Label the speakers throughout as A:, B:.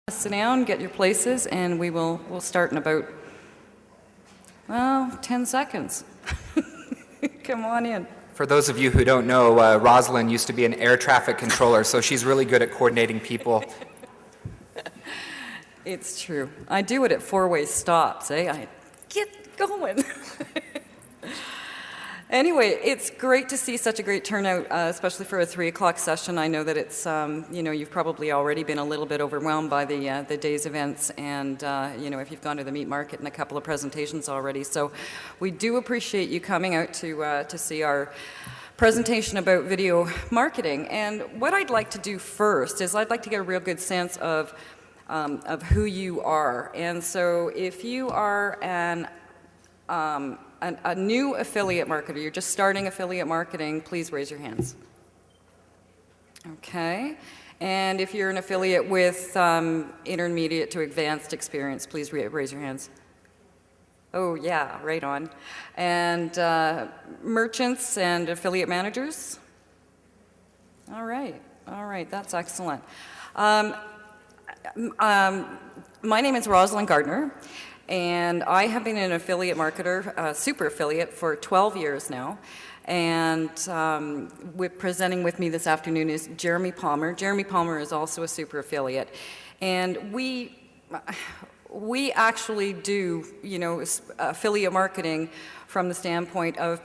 A: Sit down, get your places, and we'll start in about, well, 10 seconds. Come on in.
B: For those of you who don't know, Rosalind used to be an air traffic controller, so she's really good at coordinating people.
A: It's true. I do it at four-way stops, eh? I get going. Anyway, it's great to see such a great turnout, especially for a 3 o'clock session. I know that it's, you know, you've probably already been a little bit overwhelmed by the day's events, and, you know, if you've gone to the meat market and a couple of presentations already. So we do appreciate you coming out to see our presentation about video marketing. And what I'd like to do first is I'd like to get a real good sense of who you are. And so if you are a new affiliate marketer, you're just starting affiliate marketing, please raise your hands. Okay. And if you're an affiliate with intermediate to advanced experience, please raise your hands. Oh, yeah, right on. And merchants and affiliate managers? All right, that's excellent. My name is Rosalind Gardner, and I have been an affiliate marketer, super affiliate, for 12 years now. And presenting with me this afternoon is Jeremy Palmer. Jeremy Palmer is also a super affiliate. And we actually do, you know, affiliate marketing from the standpoint of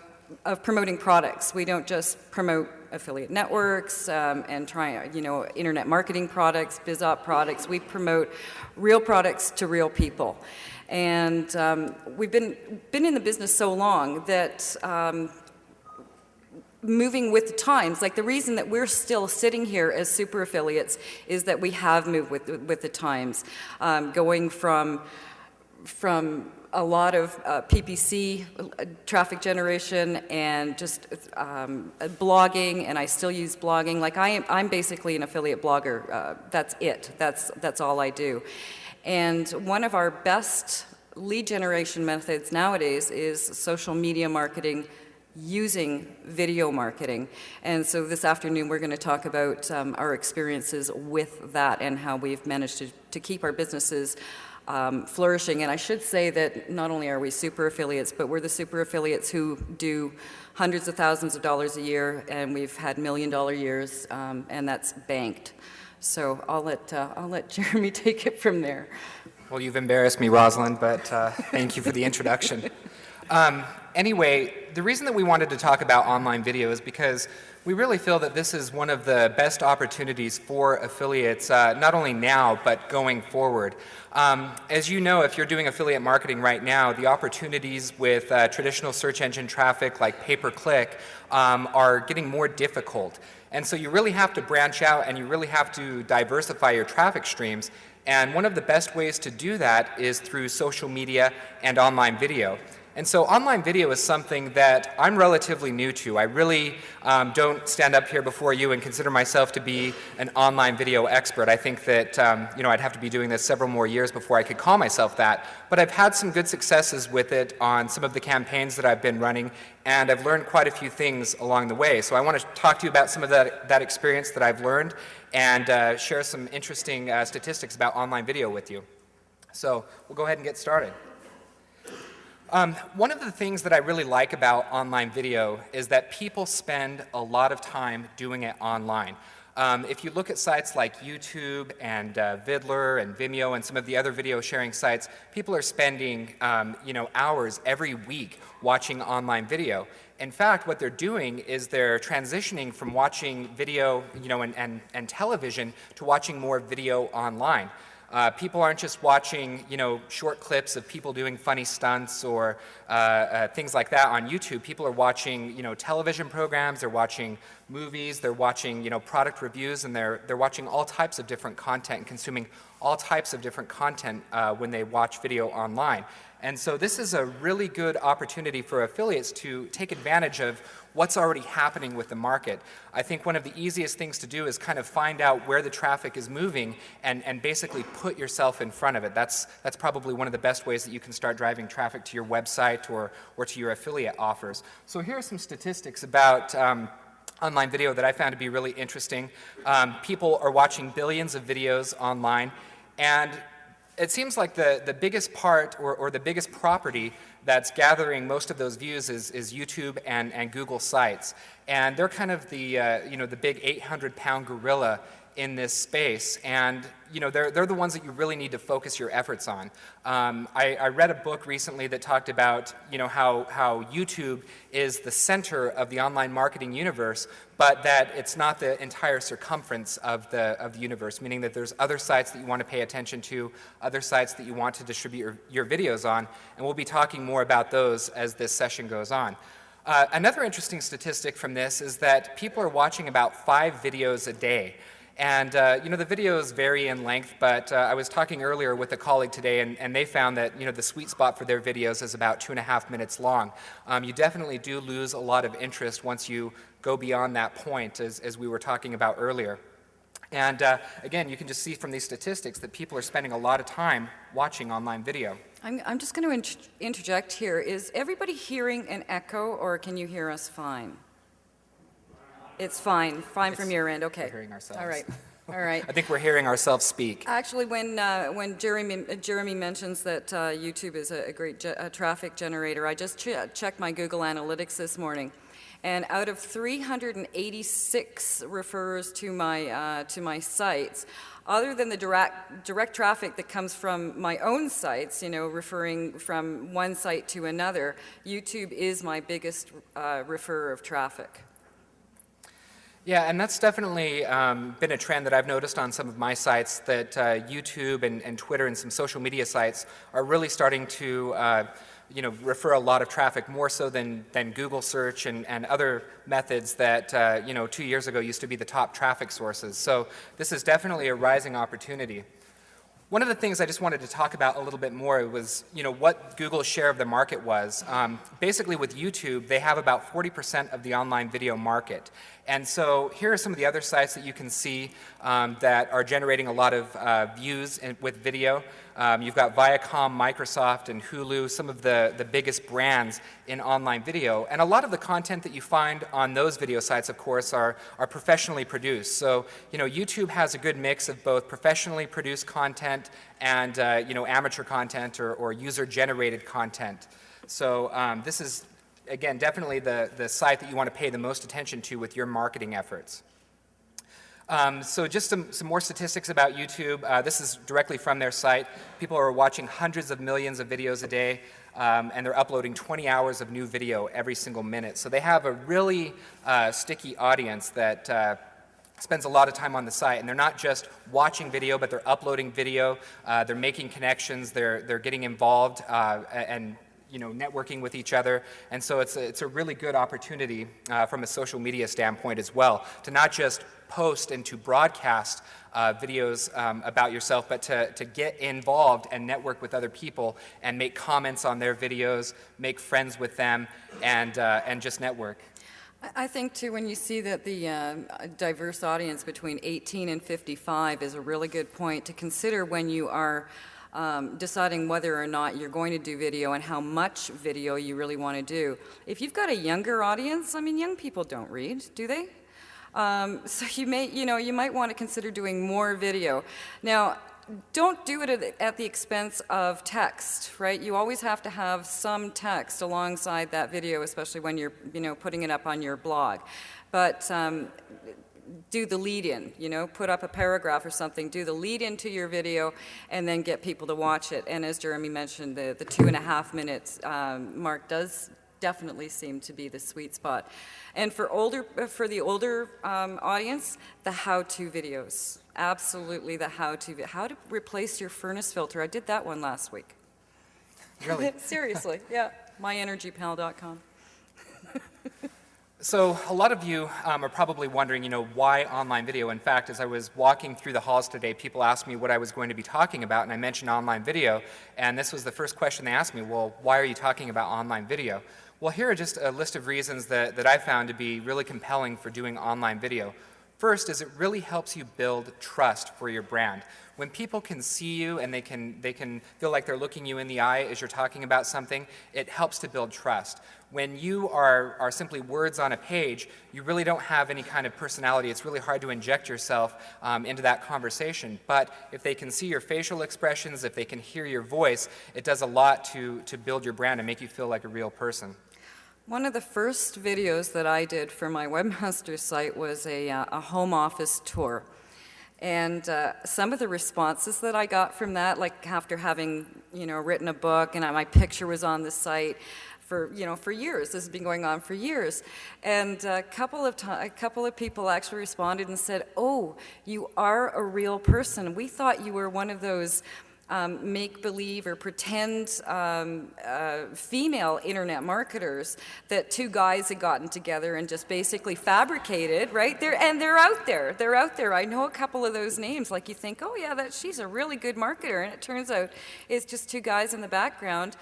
A: promoting products. We don't just promote affiliate networks and try, you know, internet marketing products, BizOp products. We promote real products to real people. And we've been in the business so long that moving with the times, like the reason that we're still sitting here as super affiliates is that we have moved with the times, going from a lot of PPC traffic generation and just blogging, and I still use blogging. Like I'm basically an affiliate blogger. That's it. That's all I do. And one of our best lead generation methods nowadays is social media marketing using video marketing. And so this afternoon we're going to talk about our experiences with that and how we've managed to keep our businesses flourishing. And I should say that not only are we super affiliates, but we're the super affiliates who do hundreds of thousands of dollars a year, and we've had $1 million years, and that's banked. So I'll let Jeremy take it from there.
B: Well, you've embarrassed me, Rosalind, but thank you for the introduction. Anyway, the reason that we wanted to talk about online video is because we really feel that this is one of the best opportunities for affiliates, not only now, but going forward. As you know, if you're doing affiliate marketing right now, the opportunities with traditional search engine traffic like pay-per-click are getting more difficult. And so you really have to branch out and you really have to diversify your traffic streams. And one of the best ways to do that is through social media and online video. And so online video is something that I'm relatively new to. I really don't stand up here before you and consider myself to be an online video expert. I think that you know, I'd have to be doing this several more years before I could call myself that. But I've had some good successes with it on some of the campaigns that I've been running, and I've learned quite a few things along the way. So I want to talk to you about some of that experience that I've learned and share some interesting statistics about online video with you. So we'll go ahead and get started. One of the things that I really like about online video is that people spend a lot of time doing it online. If you look at sites like YouTube and Vidler and Vimeo and some of the other video sharing sites, people are spending you know, hours every week watching online video. In fact, what they're doing is they're transitioning from watching video, you know, and television to watching more video online. People aren't just watching, you know, short clips of people doing funny stunts or things like that on YouTube. People are watching, you know, television programs. They're watching movies. They're watching, you know, product reviews, and they're watching all types of different content and consuming all types of different content when they watch video online. And so this is a really good opportunity for affiliates to take advantage of what's already happening with the market. I think one of the easiest things to do is kind of find out where the traffic is moving and basically put yourself in front of it. That's probably one of the best ways that you can start driving traffic to your website or to your affiliate offers. So here are some statistics about online video that I found to be really interesting. People are watching billions of videos online, and it seems like the biggest part or the biggest property that's gathering most of those views is YouTube and Google sites. And they're kind of the, you know, the big 800-pound gorilla in this space, and you know, they're the ones that you really need to focus your efforts on. I read a book recently that talked about, you know, how YouTube is the center of the online marketing universe, but that it's not the entire circumference of the universe, meaning that there's other sites that you want to pay attention to, other sites that you want to distribute your videos on, and we'll be talking more about those as this session goes on. Another interesting statistic from this is that people are watching about 5 videos a day. And you know, the videos vary in length, but I was talking earlier with a colleague today, and they found that, you know, the sweet spot for their videos is about 2.5 minutes long. You definitely do lose a lot of interest once you go beyond that point, as we were talking about earlier. And again, you can just see from these statistics that people are spending a lot of time watching online video.
A: I'm just going to interject here. Is everybody hearing an echo, or can you hear us fine? It's fine from your end, okay.
B: We're hearing ourselves.
A: All right, all right.
B: I think we're hearing ourselves speak.
A: Actually, when Jeremy mentions that YouTube is a great traffic generator, I just checked my Google Analytics this morning, and out of 386 referrers to my sites, other than the direct traffic that comes from my own sites, you know, referring from one site to another, YouTube is my biggest referrer of traffic.
B: Yeah, and that's definitely been a trend that I've noticed on some of my sites, that YouTube and Twitter and some social media sites are really starting to you know, refer a lot of traffic, more so than Google search and other methods that you know, 2 years ago used to be the top traffic sources. So this is definitely a rising opportunity. One of the things I just wanted to talk about a little bit more was, you know, what Google's share of the market was. Basically with YouTube, they have about 40% of the online video market. And so here are some of the other sites that you can see that are generating a lot of views with video. You've got Viacom, Microsoft, and Hulu, some of the biggest brands in online video. And a lot of the content that you find on those video sites, of course, are professionally produced. So, you know, YouTube has a good mix of both professionally produced content and, you know, amateur content or user-generated content. So this is, again, definitely the site that you want to pay the most attention to with your marketing efforts. So just some more statistics about YouTube. This is directly from their site. People are watching hundreds of millions of videos a day, and they're uploading 20 hours of new video every single minute. So they have a really sticky audience that spends a lot of time on the site, and they're not just watching video, but they're uploading video, they're making connections, they're getting involved, and you know, networking with each other. And so it's a really good opportunity from a social media standpoint as well, to not just post and to broadcast videos about yourself, but to get involved and network with other people and make comments on their videos, make friends with them, and just network.
A: I think, too, when you see that the diverse audience between 18 and 55 is a really good point to consider when you are deciding whether or not you're going to do video and how much video you really want to do. If you've got a younger audience, I mean, young people don't read, do they? So you might want to consider doing more video. Now, don't do it at the expense of text, right? You always have to have some text alongside that video, especially when you're, putting it up on your blog. But do the lead-in, put up a paragraph or something, do the lead-in to your video, and then get people to watch it. And as Jeremy mentioned, the 2.5 minutes mark does definitely seem to be the sweet spot. And for the older audience, the how-to videos. Absolutely the how-to. How to replace your furnace filter. I did that one last week.
B: Really?
A: Seriously, yeah. MyEnergyPal.com.
B: So a lot of you are probably wondering, why online video? In fact, as I was walking through the halls today, people asked me what I was going to be talking about, and I mentioned online video, and this was the first question they asked me, well, why are you talking about online video? Well, here are just a list of reasons that I found to be really compelling for doing online video. First is it really helps you build trust for your brand. When people can see you and they can feel like they're looking you in the eye as you're talking about something, it helps to build trust. When you are simply words on a page, you really don't have any kind of personality. It's really hard to inject yourself into that conversation. But if they can see your facial expressions, if they can hear your voice, it does a lot to build your brand and make you feel like a real person.
A: One of the first videos that I did for my webmaster site was a home office tour. And some of the responses that I got from that, like after having, written a book and my picture was on the site for years. This has been going on for years. And a couple of people actually responded and said, "Oh, you are a real person. We thought you were one of those make-believe or pretend female internet marketers that two guys had gotten together and just basically fabricated, right? They're out there. They're out there. I know a couple of those names. Like you think, oh yeah, she's a really good marketer, and it turns out it's just two guys in the background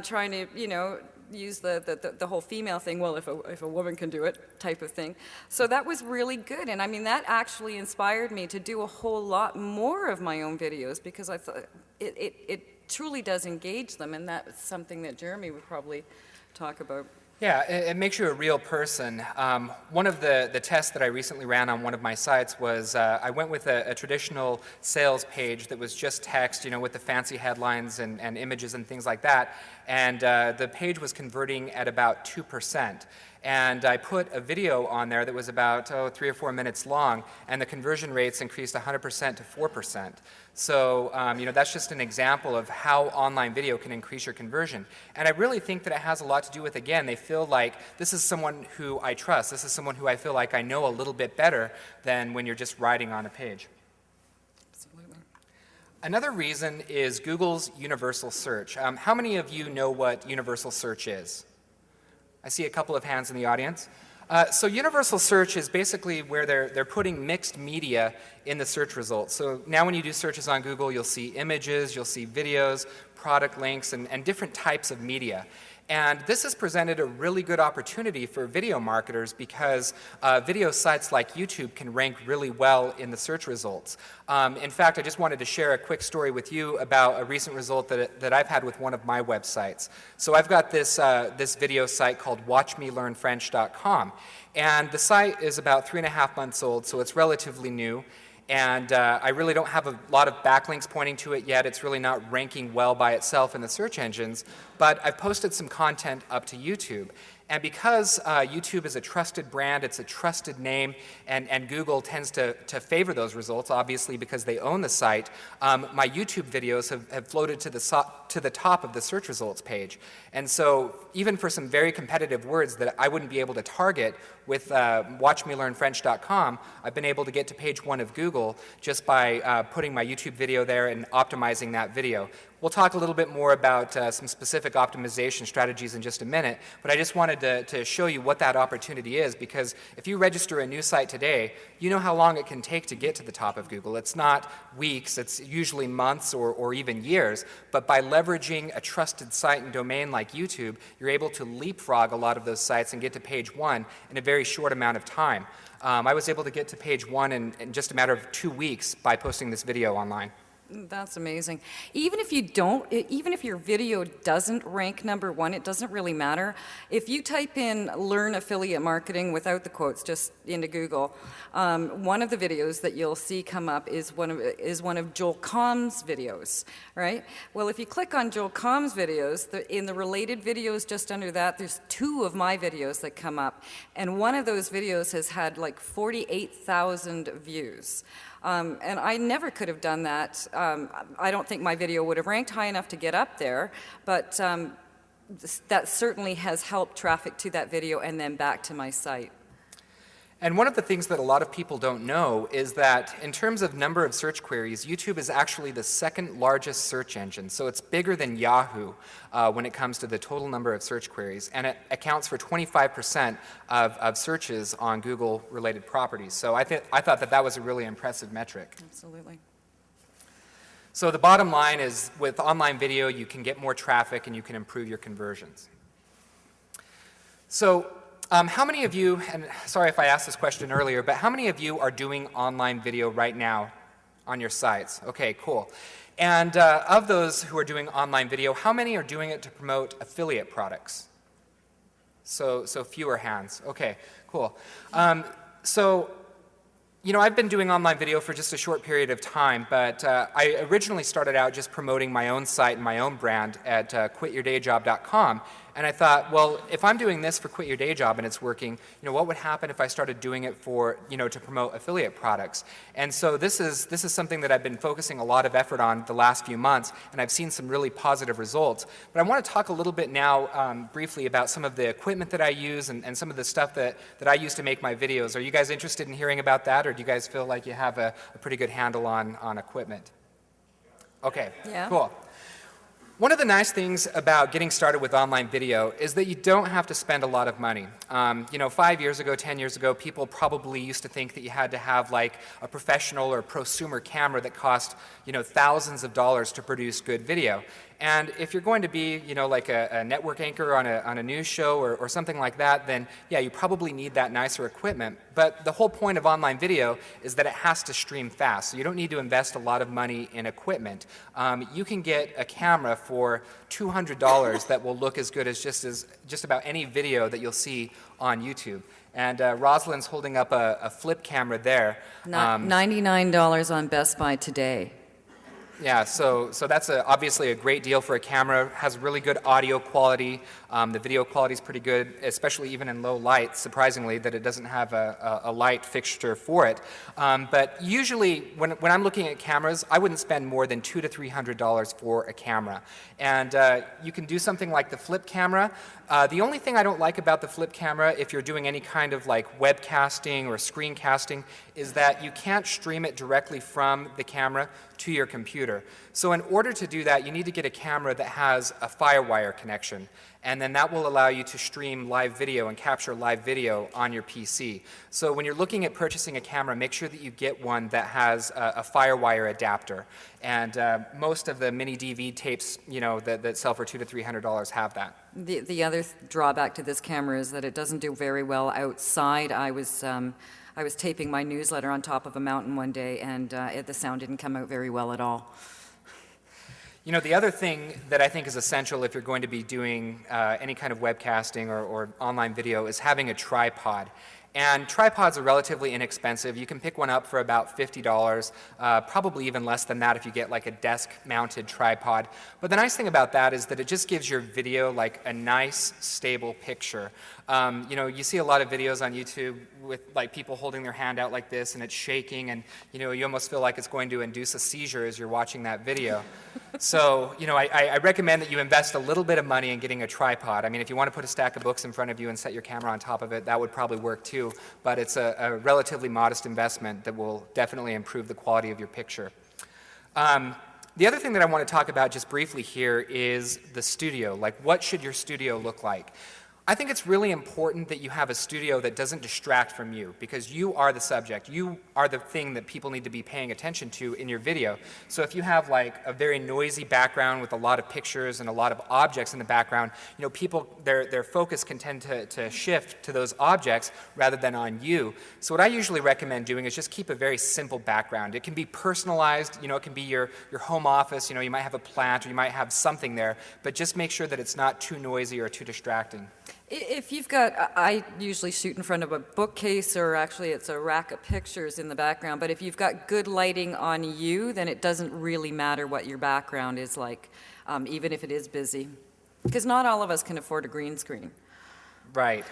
A: trying to, use the whole female thing, well, if a woman can do it type of thing. So that was really good, and I mean, that actually inspired me to do a whole lot more of my own videos, because I thought it truly does engage them, and that's something that Jeremy would probably talk about.
B: Yeah, it makes you a real person. One of the tests that I recently ran on one of my sites was I went with a traditional sales page that was just text, with the fancy headlines and images and things like that, and the page was converting at about 2%. And I put a video on there that was about 3 or 4 minutes long, and the conversion rates increased 100% to 4%. So, that's just an example of how online video can increase your conversion. And I really think that it has a lot to do with, again, they feel like this is someone who I trust. This is someone who I feel like I know a little bit better than when you're just writing on a page.
A: Absolutely.
B: Another reason is Google's universal search. How many of you know what universal search is? I see a couple of hands in the audience. So universal search is basically where they're putting mixed media in the search results. So now when you do searches on Google, you'll see images, you'll see videos, product links, and different types of media. And this has presented a really good opportunity for video marketers because video sites like YouTube can rank really well in the search results. In fact, I just wanted to share a quick story with you about a recent result that I've had with one of my websites. So I've got this video site called WatchMeLearnFrench.com. And the site is about 3.5 months old, so it's relatively new. And I really don't have a lot of backlinks pointing to it yet. It's really not ranking well by itself in the search engines. But I've posted some content up to YouTube. And because YouTube is a trusted brand, it's a trusted name, and Google tends to favor those results, obviously because they own the site, my YouTube videos have floated to the top of the search results page. And so even for some very competitive words that I wouldn't be able to target with WatchMeLearnFrench.com, I've been able to get to page 1 of Google just by putting my YouTube video there and optimizing that video. We'll talk a little bit more about some specific optimization strategies in just a minute, but I just wanted to show you what that opportunity is, because if you register a new site today, you know how long it can take to get to the top of Google. It's not weeks, it's usually months or even years, but by leveraging a trusted site and domain like YouTube, you're able to leapfrog a lot of those sites and get to page 1 in a very short amount of time. I was able to get to page 1 in just a matter of 2 weeks by posting this video online.
A: That's amazing. Even if your video doesn't rank number 1, it doesn't really matter. If you type in "learn affiliate marketing" without the quotes, just into Google, one of the videos that you'll see come up is one of Joel Comm's videos, right? Well, if you click on Joel Comm's videos, in the related videos just under that, there's 2 of my videos that come up, and one of those videos has had like 48,000 views. And I never could have done that. I don't think my video would have ranked high enough to get up there, but that certainly has helped traffic to that video and then back to my site.
B: And one of the things that a lot of people don't know is that in terms of number of search queries, YouTube is actually the second largest search engine. So it's bigger than Yahoo when it comes to the total number of search queries. And it accounts for 25% of searches on Google-related properties. So I thought that that was a really impressive metric.
A: Absolutely.
B: So the bottom line is with online video, you can get more traffic and you can improve your conversions. So how many of you, and sorry if I asked this question earlier, but how many of you are doing online video right now on your sites? Okay, cool. And of those who are doing online video, how many are doing it to promote affiliate products? So fewer hands. Okay, cool. You know, I've been doing online video for just a short period of time, but I originally started out just promoting my own site and my own brand at quityourdayjob.com. And I thought, well, if I'm doing this for Quit Your Day Job and it's working, you know, what would happen if I started doing it for, you know, to promote affiliate products? And so this is something that I've been focusing a lot of effort on the last few months, and I've seen some really positive results. But I want to talk a little bit now briefly about some of the equipment that I use and some of the stuff that I use to make my videos. Are you guys interested in hearing about that, or do you guys feel like you have a pretty good handle on equipment? Okay,
A: yeah.
B: Cool. One of the nice things about getting started with online video is that you don't have to spend a lot of money. You know, 5 years ago, 10 years ago, people probably used to think that you had to have like a professional or prosumer camera that cost, you know, thousands of dollars to produce good video. And if you're going to be, you know, like a network anchor on a news show or something like that, then yeah, you probably need that nicer equipment. But the whole point of online video is that it has to stream fast. So you don't need to invest a lot of money in equipment. You can get a camera for $200 that will look as good as just about any video that you'll see on YouTube. And Rosalind's holding up a flip camera there.
A: $99 on Best Buy today.
B: Yeah, so that's obviously a great deal for a camera. Has really good audio quality. The video quality is pretty good, especially even in low light, surprisingly, that it doesn't have a light fixture for it. But usually, when I'm looking at cameras, I wouldn't spend more than $200 to $300 for a camera. And you can do something like the flip camera. The only thing I don't like about the flip camera, if you're doing any kind of like webcasting or screencasting, is that you can't stream it directly from the camera to your computer. So in order to do that, you need to get a camera that has a FireWire connection. And then that will allow you to stream live video and capture live video on your PC. So when you're looking at purchasing a camera, make sure that you get one that has a FireWire adapter. And most of the mini DV tapes, you know, that sell for $200 to $300 have that.
A: The other drawback to this camera is that it doesn't do very well outside. I was taping my newsletter on top of a mountain one day, and the sound didn't come out very well at all.
B: You know, the other thing that I think is essential if you're going to be doing any kind of webcasting or online video is having a tripod. And tripods are relatively inexpensive. You can pick one up for about $50, probably even less than that if you get like a desk-mounted tripod. But the nice thing about that is that it just gives your video like a nice, stable picture. You know, you see a lot of videos on YouTube with like people holding their hand out like this and it's shaking, and you know, you almost feel like it's going to induce a seizure as you're watching that video. So, you know, I recommend that you invest a little bit of money in getting a tripod. I mean, if you want to put a stack of books in front of you and set your camera on top of it, that would probably work too. But it's a relatively modest investment that will definitely improve the quality of your picture. The other thing that I want to talk about just briefly here is the studio. Like, what should your studio look like? I think it's really important that you have a studio that doesn't distract from you, because you are the subject. You are the thing that people need to be paying attention to in your video. So if you have like a very noisy background with a lot of pictures and a lot of objects in the background, you know, people, their focus can tend to shift to those objects rather than on you. So what I usually recommend doing is just keep a very simple background. It can be personalized, you know, it can be your home office, you know, you might have a plant or you might have something there, but just make sure that it's not too noisy or too distracting.
A: If you've got, I usually shoot in front of a bookcase, or actually it's a rack of pictures in the background, but if you've got good lighting on you, then it doesn't really matter what your background is like, even if it is busy. Because not all of us can afford a green screen.
B: Right.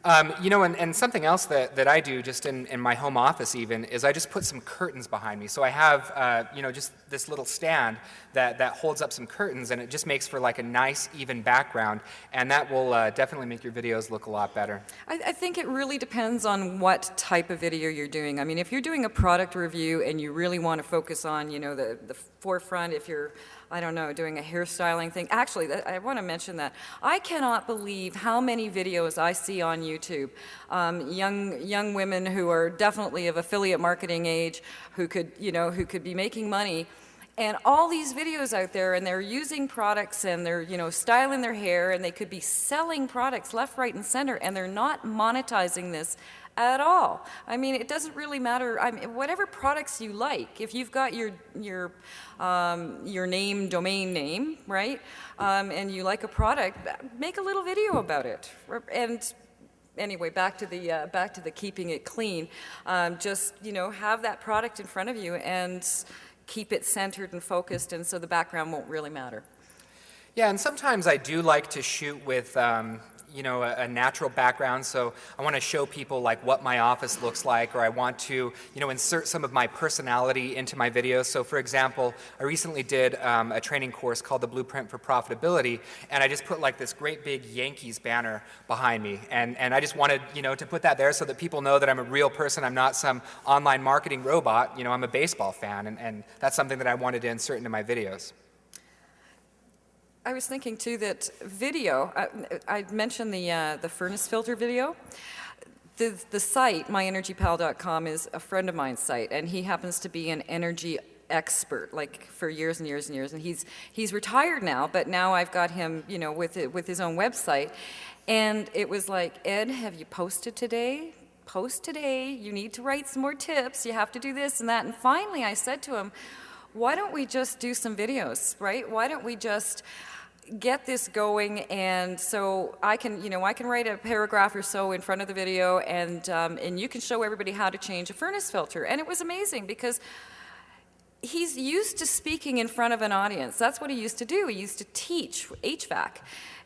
B: And something else that I do just in my home office even is I just put some curtains behind me. So I have, just this little stand that holds up some curtains, and it just makes for like a nice, even background, and that will definitely make your videos look a lot better.
A: I think it really depends on what type of video you're doing. I mean, if you're doing a product review and you really want to focus on, the forefront, if you're, I don't know, doing a hairstyling thing. Actually, I want to mention that. I cannot believe how many videos I see on YouTube. Young women who are definitely of affiliate marketing age, who could be making money. And all these videos out there, and they're using products, and they're, styling their hair, and they could be selling products left, right, and center, and they're not monetizing this at all. I mean, it doesn't really matter. I mean, whatever products you like, if you've got your domain name, right, and you like a product, make a little video about it. And anyway, back to the keeping it clean. Just have that product in front of you and keep it centered and focused, and so the background won't really matter.
B: Yeah, and sometimes I do like to shoot with a natural background, so I want to show people like what my office looks like, or I want to insert some of my personality into my videos. So for example, I recently did a training course called The Blueprint for Profitability, and I just put like this great big Yankees banner behind me, and I just wanted to put that there so that people know that I'm a real person. I'm not some online marketing robot. I'm a baseball fan, and that's something that I wanted to insert into my videos.
A: I was thinking too that video, I mentioned the furnace filter video. The site, myenergypal.com, is a friend of mine's site, and he happens to be an energy expert, like for years and years and years. And he's retired now, but now I've got him, with his own website. And it was like, Ed, have you posted today? Post today. You need to write some more tips. You have to do this and that. And finally, I said to him, why don't we just do some videos, right? Why don't we just get this going, and so I can write a paragraph or so in front of the video, and you can show everybody how to change a furnace filter. And it was amazing because he's used to speaking in front of an audience. That's what he used to do. He used to teach HVAC.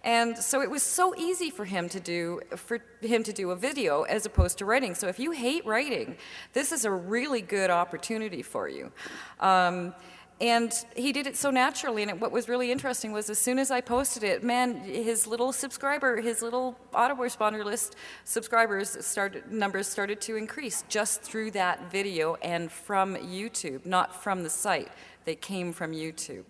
A: And so it was so easy for him to do a video as opposed to writing. So if you hate writing, this is a really good opportunity for you. And he did it so naturally, and what was really interesting was as soon as I posted it, man, his little autoresponder list numbers started to increase just through that video and from YouTube, not from the site. They came from YouTube.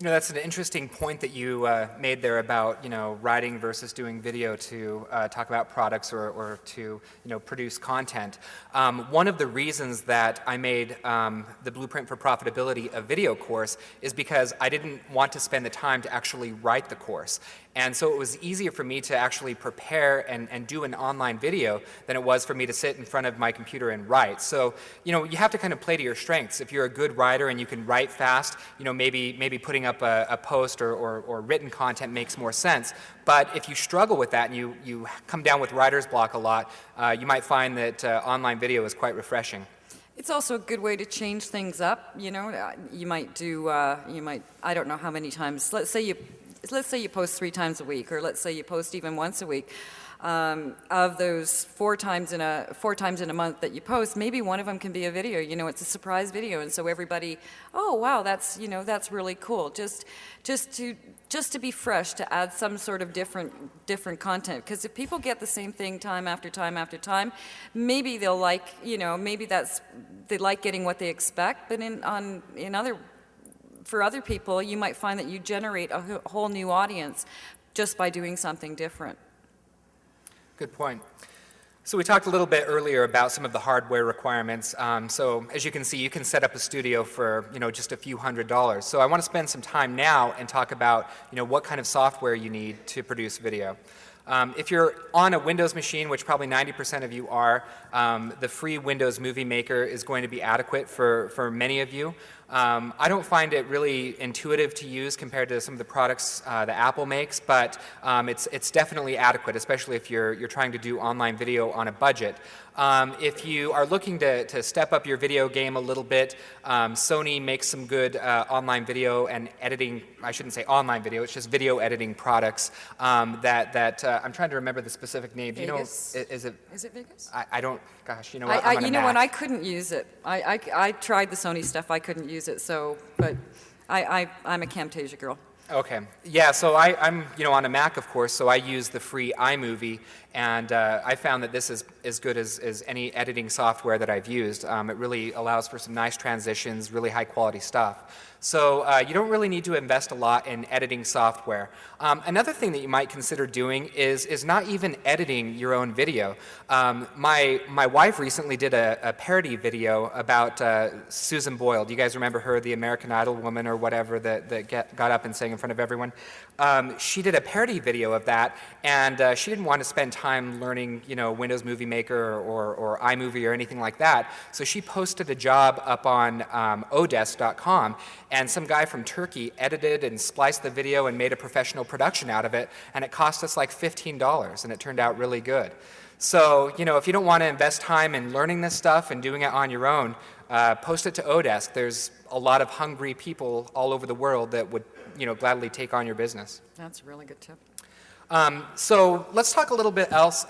B: That's an interesting point that you made there about, writing versus doing video to talk about products or to, produce content. One of the reasons that I made the Blueprint for Profitability a video course is because I didn't want to spend the time to actually write the course. And so it was easier for me to actually prepare and do an online video than it was for me to sit in front of my computer and write. So, you have to kind of play to your strengths. If you're a good writer and you can write fast, maybe putting up a post or written content makes more sense. But if you struggle with that and you come down with writer's block a lot, you might find that online video is quite refreshing.
A: It's also a good way to change things up. You might do, I don't know how many times, let's say you post 3 times a week, or let's say you post even once a week. Of those 4 times in a month that you post, maybe one of them can be a video. It's a surprise video, and so everybody, oh wow, that's really cool. Just to be fresh, to add some sort of different content. Because if people get the same thing time after time after time, maybe they'll like, they like getting what they expect. But for other people, you might find that you generate a whole new audience just by doing something different.
B: Good point. So we talked a little bit earlier about some of the hardware requirements. So as you can see, you can set up a studio for just a few $100s. So I want to spend some time now and talk about what kind of software you need to produce video. If you're on a Windows machine, which probably 90% of you are, the free Windows Movie Maker is going to be adequate for many of you. I don't find it really intuitive to use compared to some of the products that Apple makes, but it's definitely adequate, especially if you're trying to do online video on a budget. If you are looking to step up your video game a little bit, Sony makes some good online video and editing, I shouldn't say online video, it's just video editing products that I'm trying to remember the specific name. Do you know,
A: Vegas?
B: is it?
A: Is it Vegas?
B: I don't, gosh, you know what, I'm on a
A: You know what,
B: Mac.
A: I couldn't use it. I tried the Sony stuff, I couldn't use it, so, but I'm a Camtasia girl.
B: Okay. Yeah, so I'm on a Mac, of course, so I use the free iMovie, and I found that this is as good as any editing software that I've used. It really allows for some nice transitions, really high quality stuff. So you don't really need to invest a lot in editing software. Another thing that you might consider doing is not even editing your own video. My wife recently did a parody video about Susan Boyle. Do you guys remember her, the American Idol woman or whatever that got up and sang in front of everyone? She did a parody video of that, and she didn't want to spend time learning, Windows Movie Maker or iMovie or anything like that. So she posted a job up on Odesk.com, and some guy from Turkey edited and spliced the video and made a professional production out of it, and it cost us like $15, and it turned out really good. So, if you don't want to invest time in learning this stuff and doing it on your own, post it to Odesk. There's a lot of hungry people all over the world that would, gladly take on your business.
A: That's a really good tip.
B: So let's talk a little bit about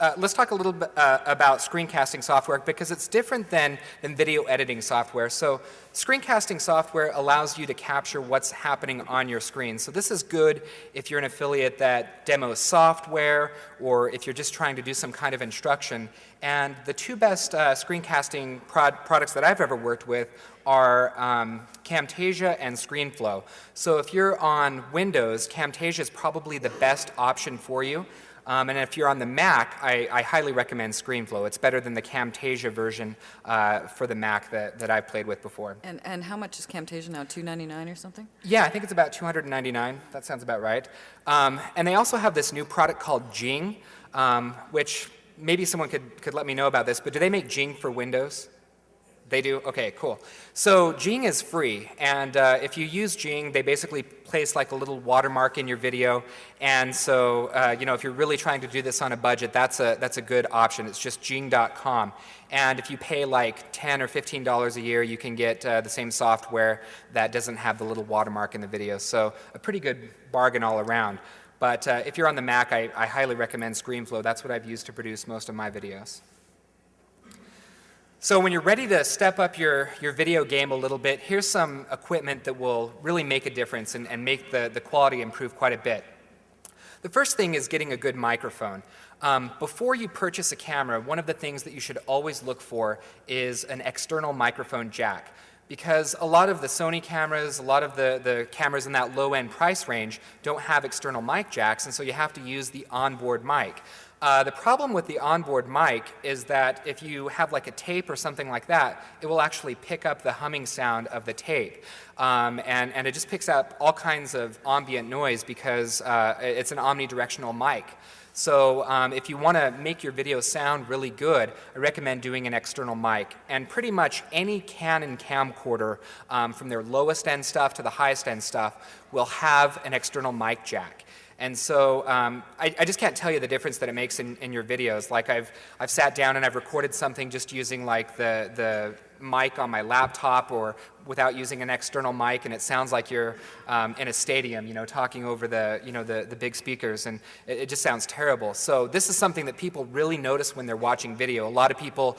B: screencasting software, because it's different than video editing software. So screencasting software allows you to capture what's happening on your screen. So this is good if you're an affiliate that demos software, or if you're just trying to do some kind of instruction. And the two best screencasting products that I've ever worked with are Camtasia and ScreenFlow. So if you're on Windows, Camtasia is probably the best option for you. And if you're on the Mac, I highly recommend ScreenFlow. It's better than the Camtasia version for the Mac that I've played with before.
A: And how much is Camtasia now, $299 or something?
B: Yeah, I think it's about $299. That sounds about right. And they also have this new product called Jing, which maybe someone could let me know about this, but do they make Jing for Windows? They do? Okay, cool. So Jing is free, and if you use Jing, they basically place like a little watermark in your video, and so if you're really trying to do this on a budget, that's a good option. It's just Jing.com, and if you pay like $10 or $15 a year, you can get the same software that doesn't have the little watermark in the video. So a pretty good bargain all around. But if you're on the Mac, I highly recommend ScreenFlow. That's what I've used to produce most of my videos. So when you're ready to step up your video game a little bit, here's some equipment that will really make a difference and make the quality improve quite a bit. The first thing is getting a good microphone. Before you purchase a camera, one of the things that you should always look for is an external microphone jack. Because a lot of the Sony cameras, a lot of the cameras in that low-end price range don't have external mic jacks, and so you have to use the onboard mic. The problem with the onboard mic is that if you have like a tape or something like that, it will actually pick up the humming sound of the tape. And it just picks up all kinds of ambient noise because it's an omnidirectional mic. So if you want to make your video sound really good, I recommend doing an external mic. And pretty much any Canon camcorder, from their lowest end stuff to the highest end stuff, will have an external mic jack. And so I just can't tell you the difference that it makes in your videos. Like I've sat down and I've recorded something just using like the mic on my laptop or without using an external mic, and it sounds like you're in a stadium, talking over the big speakers, and it just sounds terrible. So this is something that people really notice when they're watching video. A lot of people,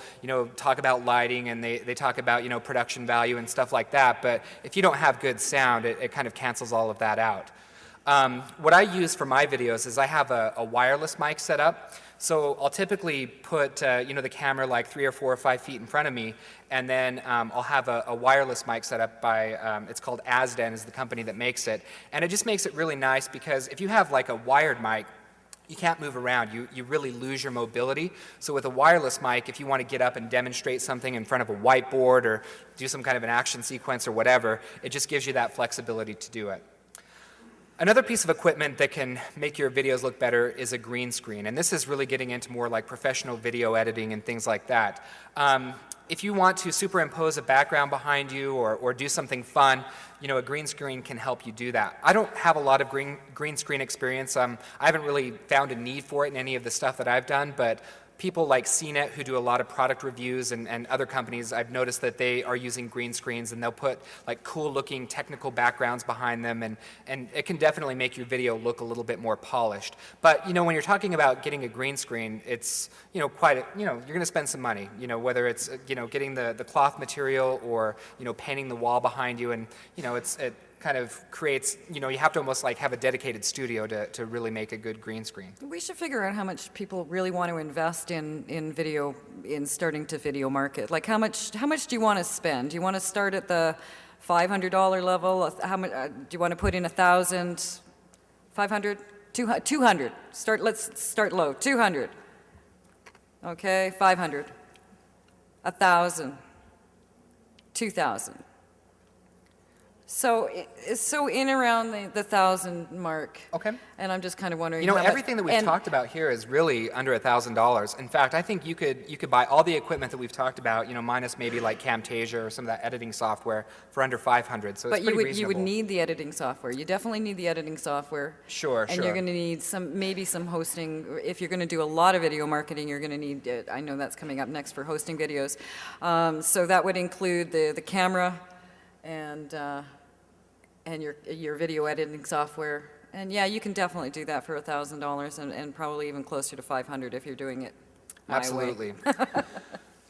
B: talk about lighting and they talk about, production value and stuff like that, but if you don't have good sound, it kind of cancels all of that out. What I use for my videos is I have a wireless mic set up. So I'll typically put the camera like 3 or 4 or 5 feet in front of me, and then I'll have a wireless mic set up by, it's called Azden is the company that makes it. And it just makes it really nice because if you have like a wired mic, you can't move around. You really lose your mobility. So with a wireless mic, if you want to get up and demonstrate something in front of a whiteboard or do some kind of an action sequence or whatever, it just gives you that flexibility to do it. Another piece of equipment that can make your videos look better is a green screen, and this is really getting into more like professional video editing and things like that. if you want to superimpose a background behind you or do something fun, you know, a green screen can help you do that. I don't have a lot of green screen experience. I haven't really found a need for it in any of the stuff that I've done, but people like CNET, who do a lot of product reviews, and other companies, I've noticed that they are using green screens, and they'll put like cool looking technical backgrounds behind them, and it can definitely make your video look a little bit more polished. But you know, when you're talking about getting a green screen, it's, you know, you're going to spend some money, you know, whether it's, you know, getting the cloth material or, you know, painting the wall behind you, and you know, it kind of creates, you know, you have to almost like have a dedicated studio to really make a good green screen.
A: We should figure out how much people really want to invest in video, in starting to video market. Like how much do you want to spend? Do you want to start at the $500 level? How much do you want to put in 1,000, 500, 200? Let's start low. 200. Okay, 500. 1,000. 2,000. So in around the 1,000 mark.
B: Okay.
A: And I'm just kind of wondering.
B: You know,
A: how much-
B: everything that we've talked about here is really under $1,000. In fact, I think you could buy all the equipment that we've talked about, you know, minus maybe like Camtasia or some of that editing software for under 500. So it's pretty reasonable.
A: You would need the editing software. You definitely need the editing software.
B: Sure.
A: And you're going to need maybe some hosting. If you're going to do a lot of video marketing, you're going to need. I know that's coming up next for hosting videos. So that would include the camera, and your video editing software. And yeah, you can definitely do that for $1,000 and probably even closer to 500 if you're doing it my way.
B: Absolutely.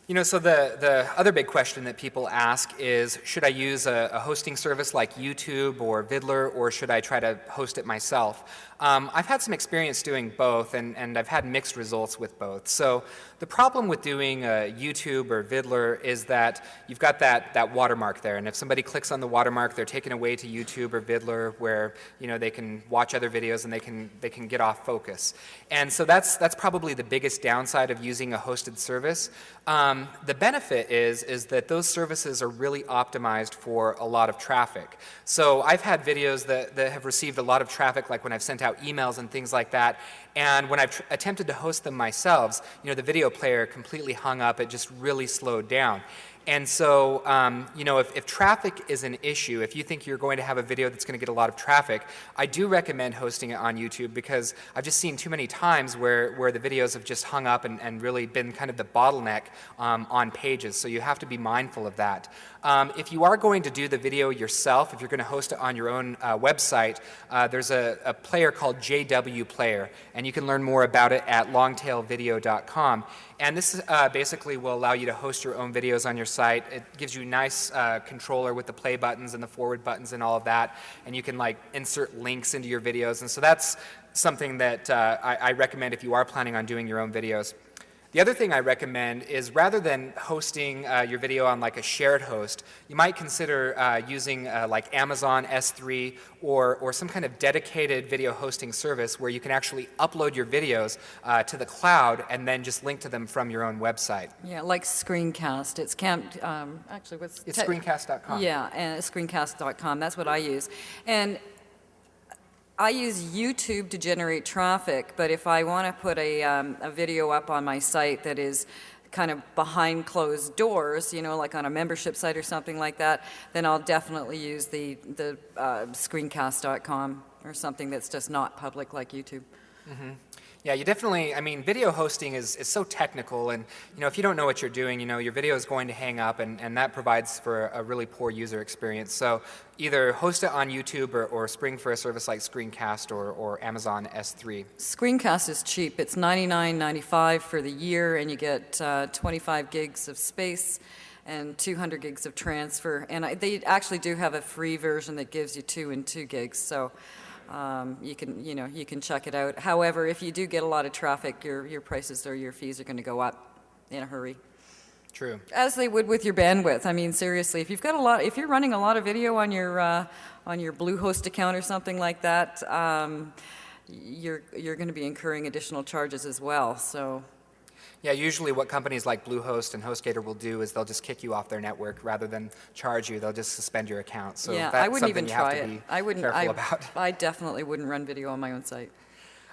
B: You know, so the other big question that people ask is, should I use a hosting service like YouTube or Vidler, or should I try to host it myself? I've had some experience doing both, and I've had mixed results with both. So the problem with doing YouTube or Vidler is that you've got that watermark there, and if somebody clicks on the watermark, they're taken away to YouTube or Vidler, where, you know, they can watch other videos and they can get off focus. And so that's probably the biggest downside of using a hosted service. The benefit is that those services are really optimized for a lot of traffic. So I've had videos that have received a lot of traffic, like when I've sent out emails and things like that, and when I've attempted to host them myself, you know, the video player completely hung up. It just really slowed down. And so, you know, if traffic is an issue, if you think you're going to have a video that's going to get a lot of traffic, I do recommend hosting it on YouTube, because I've just seen too many times where the videos have just hung up and really been kind of the bottleneck on pages. So you have to be mindful of that. If you are going to do the video yourself, if you're going to host it on your own website, there's a player called JW Player, and you can learn more about it at longtailvideo.com. And this basically will allow you to host your own videos on your site. It gives you a nice controller with the play buttons and the forward buttons and all of that, and you can like insert links into your videos. And so that's something that I recommend if you are planning on doing your own videos. The other thing I recommend is, rather than hosting your video on like a shared host, you might consider using like Amazon S3 or some kind of dedicated video hosting service where you can actually upload your videos to the cloud and then just link to them from your own website.
A: Yeah, like Screencast. It's actually what's
B: It's screencast.com.
A: Yeah, and screencast.com. That's what I use. And I use YouTube to generate traffic, but if I want to put a video up on my site that is kind of behind closed doors, you know, like on a membership site or something like that, then I'll definitely use the screencast.com or something that's just not public like YouTube.
B: Mm-hmm. Yeah, you definitely, I mean, video hosting is so technical, and, you know, if you don't know what you're doing, you know, your video is going to hang up, and that provides for a really poor user experience. So either host it on YouTube or spring for a service like Screencast or Amazon S3.
A: Screencast is cheap. It's $99.95 for the year, and you get 25 gigs of space and 200 gigs of transfer. And they actually do have a free version that gives you 2 and 2 gigs. So you can check it out. However, if you do get a lot of traffic, your prices or your fees are going to go up in a hurry.
B: True.
A: As they would with your bandwidth. I mean, seriously, if you're running a lot of video on your Bluehost account or something like that, you're going to be incurring additional charges as well. So.
B: Yeah, usually what companies like Bluehost and HostGator will do is they'll just kick you off their network rather than charge you. They'll just suspend your account. So
A: yeah,
B: that's
A: I wouldn't
B: something
A: even
B: you have
A: try
B: to
A: it.
B: be
A: I wouldn't.
B: careful about.
A: I definitely wouldn't run video on my own site.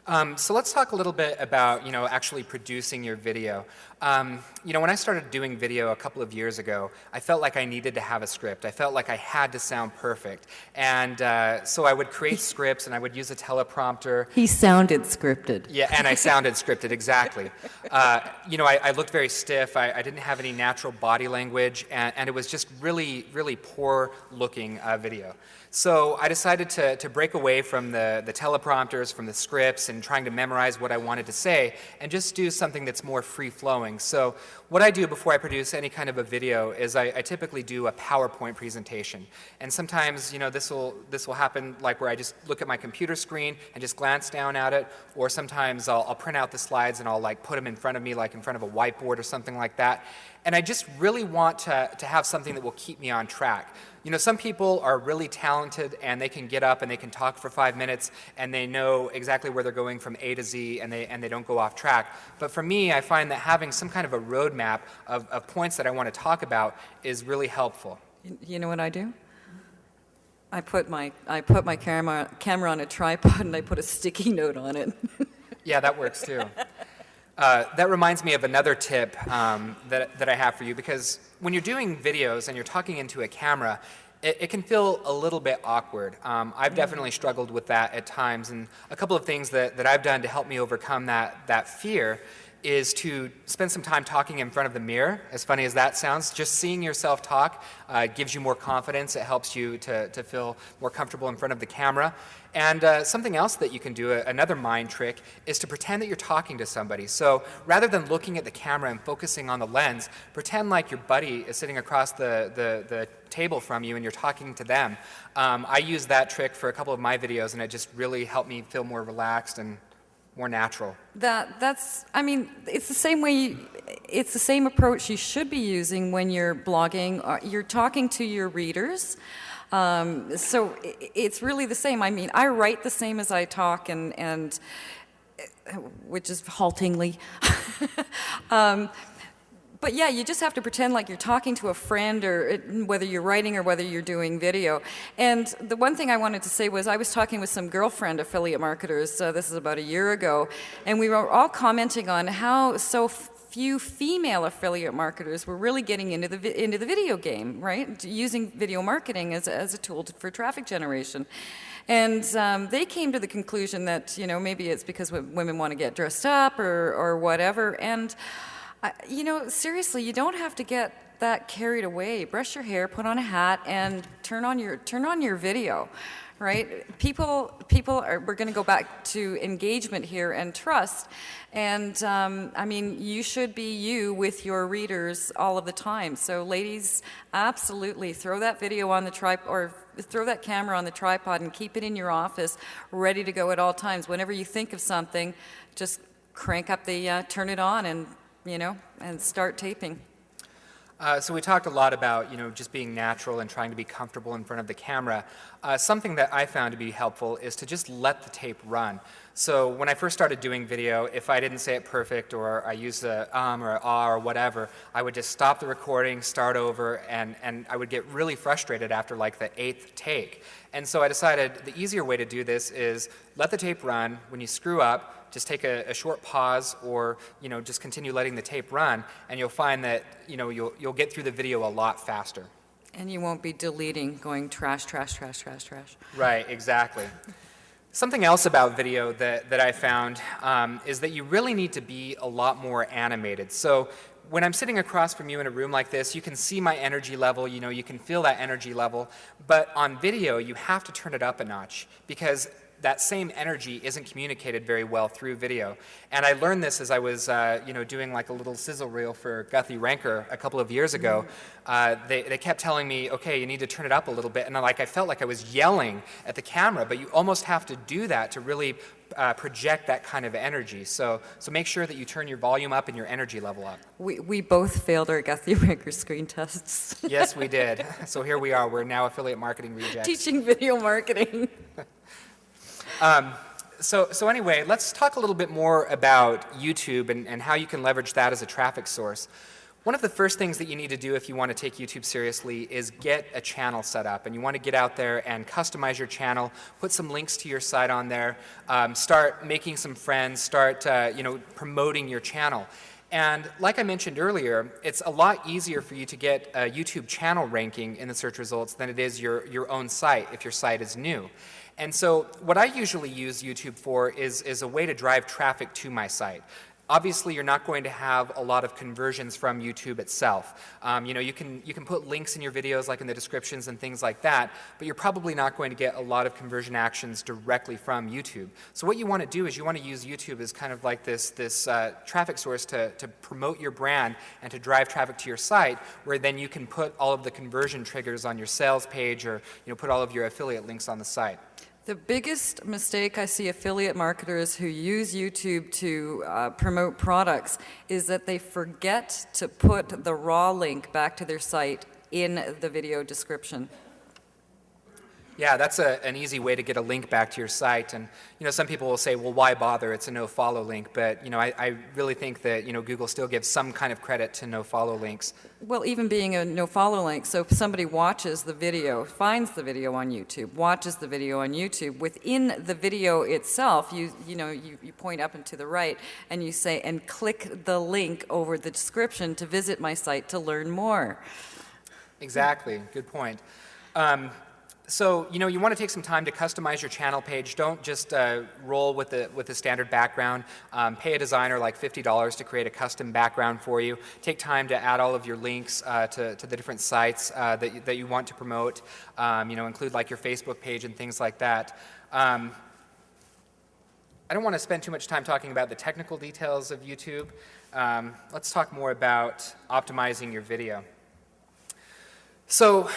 B: So let's talk a little bit about, actually producing your video. When I started doing video a couple of years ago, I felt like I needed to have a script. I felt like I had to sound perfect. And so I would create scripts and I would use a teleprompter.
A: He sounded scripted.
B: Yeah, and I sounded scripted, exactly. I looked very stiff. I didn't have any natural body language, and it was just really, really poor looking video. So I decided to break away from the teleprompters, from the scripts, and trying to memorize what I wanted to say, and just do something that's more free-flowing. So what I do before I produce any kind of a video is I typically do a PowerPoint presentation. And sometimes, this will happen like where I just look at my computer screen and just glance down at it, or sometimes I'll print out the slides and I'll like put them in front of me, like in front of a whiteboard or something like that. And I just really want to have something that will keep me on track. Some people are really talented and they can get up and they can talk for 5 minutes and they know exactly where they're going from A to Z and they don't go off track. But for me, I find that having some kind of a roadmap of points that I want to talk about is really helpful.
A: You know what I do? I put my camera on a tripod and I put a sticky note on it.
B: Yeah, that works too. That reminds me of another tip that I have for you, because when you're doing videos and you're talking into a camera, it can feel a little bit awkward. I've definitely struggled with that at times, and a couple of things that I've done to help me overcome that fear is to spend some time talking in front of the mirror. As funny as that sounds, just seeing yourself talk gives you more confidence. It helps you to feel more comfortable in front of the camera. And something else that you can do, another mind trick, is to pretend that you're talking to somebody. So rather than looking at the camera and focusing on the lens, pretend like your buddy is sitting across the table from you and you're talking to them. I use that trick for a couple of my videos, and it just really helped me feel more relaxed and more natural.
A: It's the same way, it's the same approach you should be using when you're blogging. You're talking to your readers. So it's really the same. I write the same as I talk, and which is haltingly. But yeah, you just have to pretend like you're talking to a friend, or whether you're writing or whether you're doing video. And the one thing I wanted to say was I was talking with some girlfriend affiliate marketers, this is about a year ago, and we were all commenting on how so few female affiliate marketers were really getting into the video game, right? Using video marketing as a tool for traffic generation. And they came to the conclusion that, maybe it's because women want to get dressed up or whatever. And seriously, you don't have to get that carried away. Brush your hair, put on a hat, and turn on your video, right? We're going to go back to engagement here and trust. And you should be you with your readers all of the time. So ladies, absolutely throw that video on the tripod, or throw that camera on the tripod and keep it in your office, ready to go at all times. Whenever you think of something, just crank up turn it on and start taping.
B: So we talked a lot about, just being natural and trying to be comfortable in front of the camera. Something that I found to be helpful is to just let the tape run. So when I first started doing video, if I didn't say it perfect, or I used a or a ah or whatever, I would just stop the recording, start over, and I would get really frustrated after like the 8th take. And so I decided the easier way to do this is let the tape run. When you screw up, just take a short pause, or just continue letting the tape run, and you'll find that you'll get through the video a lot faster.
A: And you won't be deleting, going trash, trash, trash, trash, trash.
B: Right, exactly. Something else about video that I found is that you really need to be a lot more animated. So when I'm sitting across from you in a room like this, you can see my energy level, you can feel that energy level, but on video you have to turn it up a notch, because that same energy isn't communicated very well through video. And I learned this as I was, doing like a little sizzle reel for Guthy-Renker a couple of years ago. They kept telling me, okay, you need to turn it up a little bit. And I felt like I was yelling at the camera, but you almost have to do that to really project that kind of energy. So make sure that you turn your volume up and your energy level up.
A: We both failed our Guthy-Renker screen tests.
B: Yes, we did. So here we are. We're now affiliate marketing rejects.
A: Teaching video marketing.
B: So anyway, let's talk a little bit more about YouTube and how you can leverage that as a traffic source. One of the first things that you need to do if you want to take YouTube seriously is get a channel set up. And you want to get out there and customize your channel, put some links to your site on there, start making some friends, start promoting your channel. And like I mentioned earlier, it's a lot easier for you to get a YouTube channel ranking in the search results than it is your own site if your site is new. And so what I usually use YouTube for is a way to drive traffic to my site. Obviously, you're not going to have a lot of conversions from YouTube itself. You can put links in your videos, like in the descriptions and things like that, but you're probably not going to get a lot of conversion actions directly from YouTube. So what you want to do is you want to use YouTube as kind of like this traffic source to promote your brand and to drive traffic to your site, where then you can put all of the conversion triggers on your sales page, or put all of your affiliate links on the site.
A: The biggest mistake I see affiliate marketers who use YouTube to promote products is that they forget to put the raw link back to their site in the video description.
B: Yeah, that's an easy way to get a link back to your site. And some people will say, well, why bother? It's a no-follow link. But I really think that Google still gives some kind of credit to no-follow links.
A: Well, even being a no-follow link, so if somebody watches the video, finds the video on YouTube, watches the video on YouTube, within the video itself, you point up and to the right, and you say, and click the link over the description to visit my site to learn more.
B: Exactly. Good point. So, you want to take some time to customize your channel page. Don't just roll with the standard background. Pay a designer like $50 to create a custom background for you. Take time to add all of your links to the different sites that you want to promote. Include like your Facebook page and things like that. I don't want to spend too much time talking about the technical details of YouTube. Let's talk more about optimizing your video. So,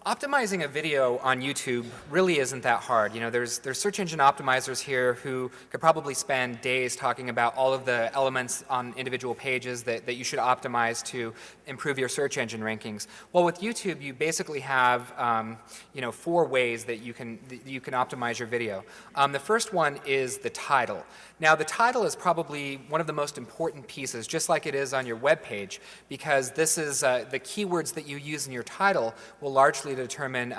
B: optimizing a video on YouTube really isn't that hard. There's search engine optimizers here who could probably spend days talking about all of the elements on individual pages that you should optimize to improve your search engine rankings. Well, with YouTube, you basically have 4 ways that you can optimize your video. The first one is the title. Now, the title is probably one of the most important pieces, just like it is on your web page, because this is the keywords that you use in your title will largely determine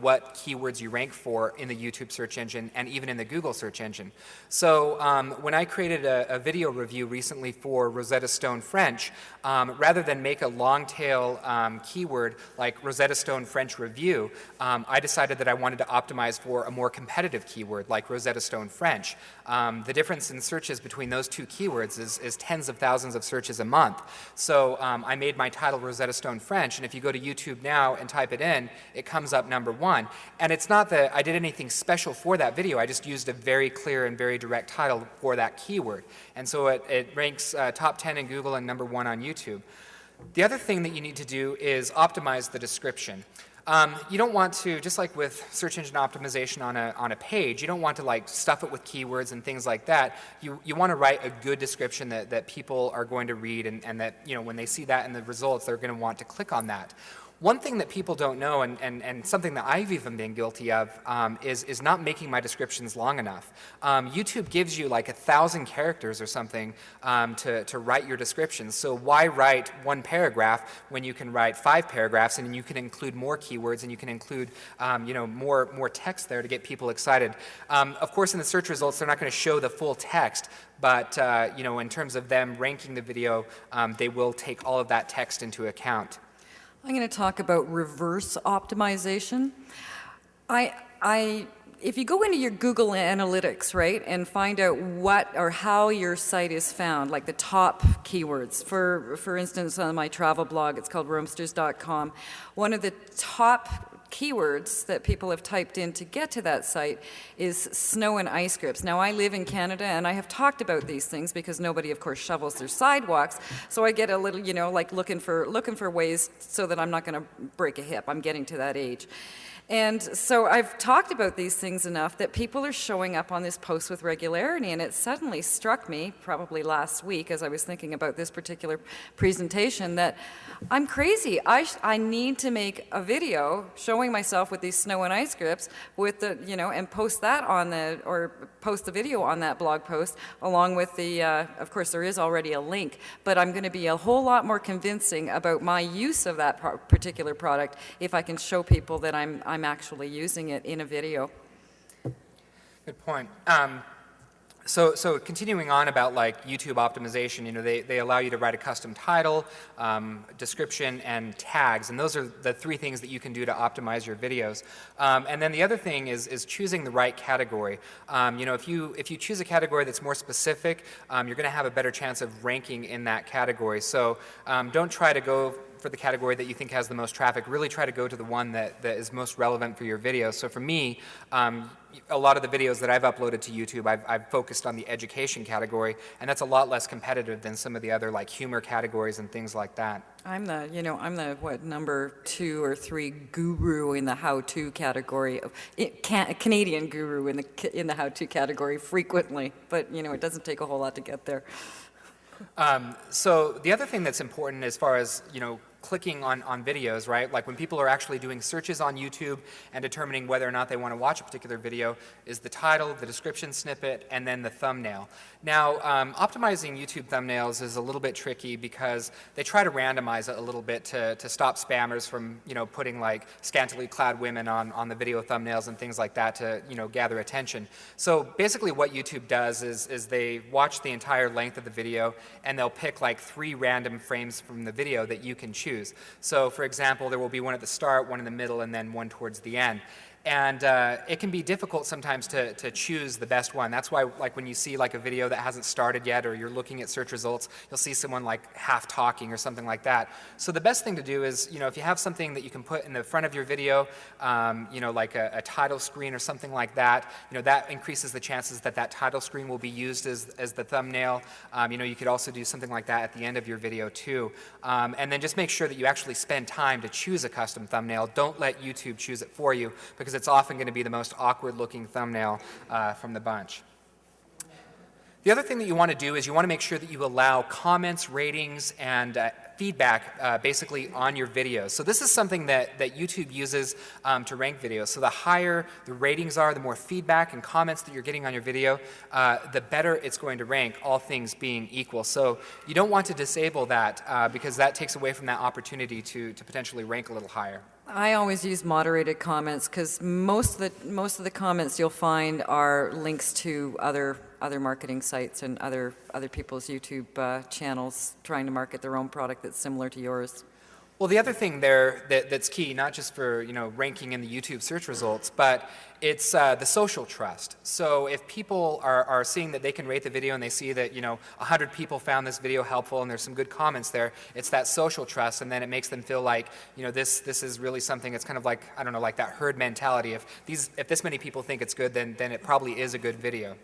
B: what keywords you rank for in the YouTube search engine and even in the Google search engine. So when I created a video review recently for Rosetta Stone French, rather than make a long tail keyword like Rosetta Stone French review, I decided that I wanted to optimize for a more competitive keyword like Rosetta Stone French. The difference in searches between those 2 keywords is tens of thousands of searches a month. So I made my title Rosetta Stone French, and if you go to YouTube now and type it in, it comes up number 1. And it's not that I did anything special for that video, I just used a very clear and very direct title for that keyword. And so it ranks top 10 in Google and number 1 on YouTube. The other thing that you need to do is optimize the description. You don't want to, just like with search engine optimization on a page, you don't want to like stuff it with keywords and things like that. You want to write a good description that people are going to read, and that when they see that in the results, they're going to want to click on that. One thing that people don't know, and something that I've even been guilty of, is not making my descriptions long enough. YouTube gives you like 1,000 characters or something to write your descriptions. So why write 1 paragraph when you can write 5 paragraphs, and you can include more keywords, and you can include more text there to get people excited. Of course, in the search results, they're not going to show the full text, but in terms of them ranking the video, they will take all of that text into account.
A: I'm going to talk about reverse optimization. If you go into your Google Analytics, right, and find out what or how your site is found, like the top keywords. For instance, on my travel blog, it's called roamsters.com. One of the top keywords that people have typed in to get to that site is snow and ice grips. Now, I live in Canada, and I have talked about these things because nobody, of course, shovels their sidewalks. So I get a little, like looking for ways so that I'm not going to break a hip. I'm getting to that age. And so I've talked about these things enough that people are showing up on this post with regularity, and it suddenly struck me, probably last week as I was thinking about this particular presentation, that I'm crazy. I need to make a video showing myself with these snow and ice grips with the, and post that on or post the video on that blog post along with the, of course there is already a link, but I'm going to be a whole lot more convincing about my use of that particular product if I can show people that I'm actually using it in a video.
B: Good point. So continuing on about like YouTube optimization, they allow you to write a custom title, description, and tags, and those are the three things that you can do to optimize your videos. And then the other thing is choosing the right category. If you choose a category that's more specific, you're going to have a better chance of ranking in that category. So don't try to go for the category that you think has the most traffic. Really try to go to the one that is most relevant for your video. So for me, a lot of the videos that I've uploaded to YouTube, I've focused on the education category, and that's a lot less competitive than some of the other like humor categories and things like that.
A: I'm the number 2 or 3 guru in the how-to category, Canadian guru in the how-to category frequently, but it doesn't take a whole lot to get there.
B: So the other thing that's important as far as, clicking on videos, right? Like when people are actually doing searches on YouTube and determining whether or not they want to watch a particular video is the title, the description snippet, and then the thumbnail. Now, optimizing YouTube thumbnails is a little bit tricky because they try to randomize it a little bit to stop spammers from, putting like scantily clad women on the video thumbnails and things like that to, gather attention. So basically what YouTube does is they watch the entire length of the video and they'll pick like 3 random frames from the video that you can choose. So for example, there will be one at the start, one in the middle, and then one towards the end. And it can be difficult sometimes to choose the best one. That's why, like, when you see like a video that hasn't started yet, or you're looking at search results, you'll see someone like half talking or something like that. So the best thing to do is, if you have something that you can put in the front of your video, like a title screen or something like that, that increases the chances that that title screen will be used as the thumbnail. You could also do something like that at the end of your video too. And then just make sure that you actually spend time to choose a custom thumbnail. Don't let YouTube choose it for you, because it's often going to be the most awkward looking thumbnail from the bunch. The other thing that you want to do is you want to make sure that you allow comments, ratings, and feedback basically on your videos. So this is something that YouTube uses to rank videos. So the higher the ratings are, the more feedback and comments that you're getting on your video, the better it's going to rank, all things being equal. So you don't want to disable that because that takes away from that opportunity to potentially rank a little higher.
A: I always use moderated comments because most of the comments you'll find are links to other marketing sites and other people's YouTube channels trying to market their own product that's similar to yours.
B: Well, the other thing there that's key, not just for ranking in the YouTube search results, but it's the social trust. So if people are seeing that they can rate the video and they see that 100 people found this video helpful and there's some good comments there, it's that social trust, and then it makes them feel like this is really something. It's kind of like, I don't know, like that herd mentality. If this many people think it's good, then it probably is a good video.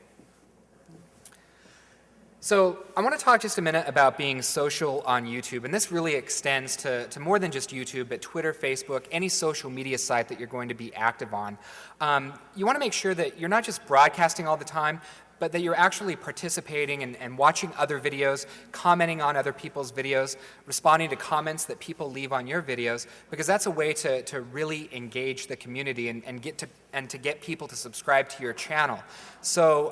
B: So I want to talk just a minute about being social on YouTube, and this really extends to more than just YouTube, but Twitter, Facebook, any social media site that you're going to be active on. You want to make sure that you're not just broadcasting all the time, but that you're actually participating and watching other videos, commenting on other people's videos, responding to comments that people leave on your videos, because that's a way to really engage the community and to get people to subscribe to your channel. So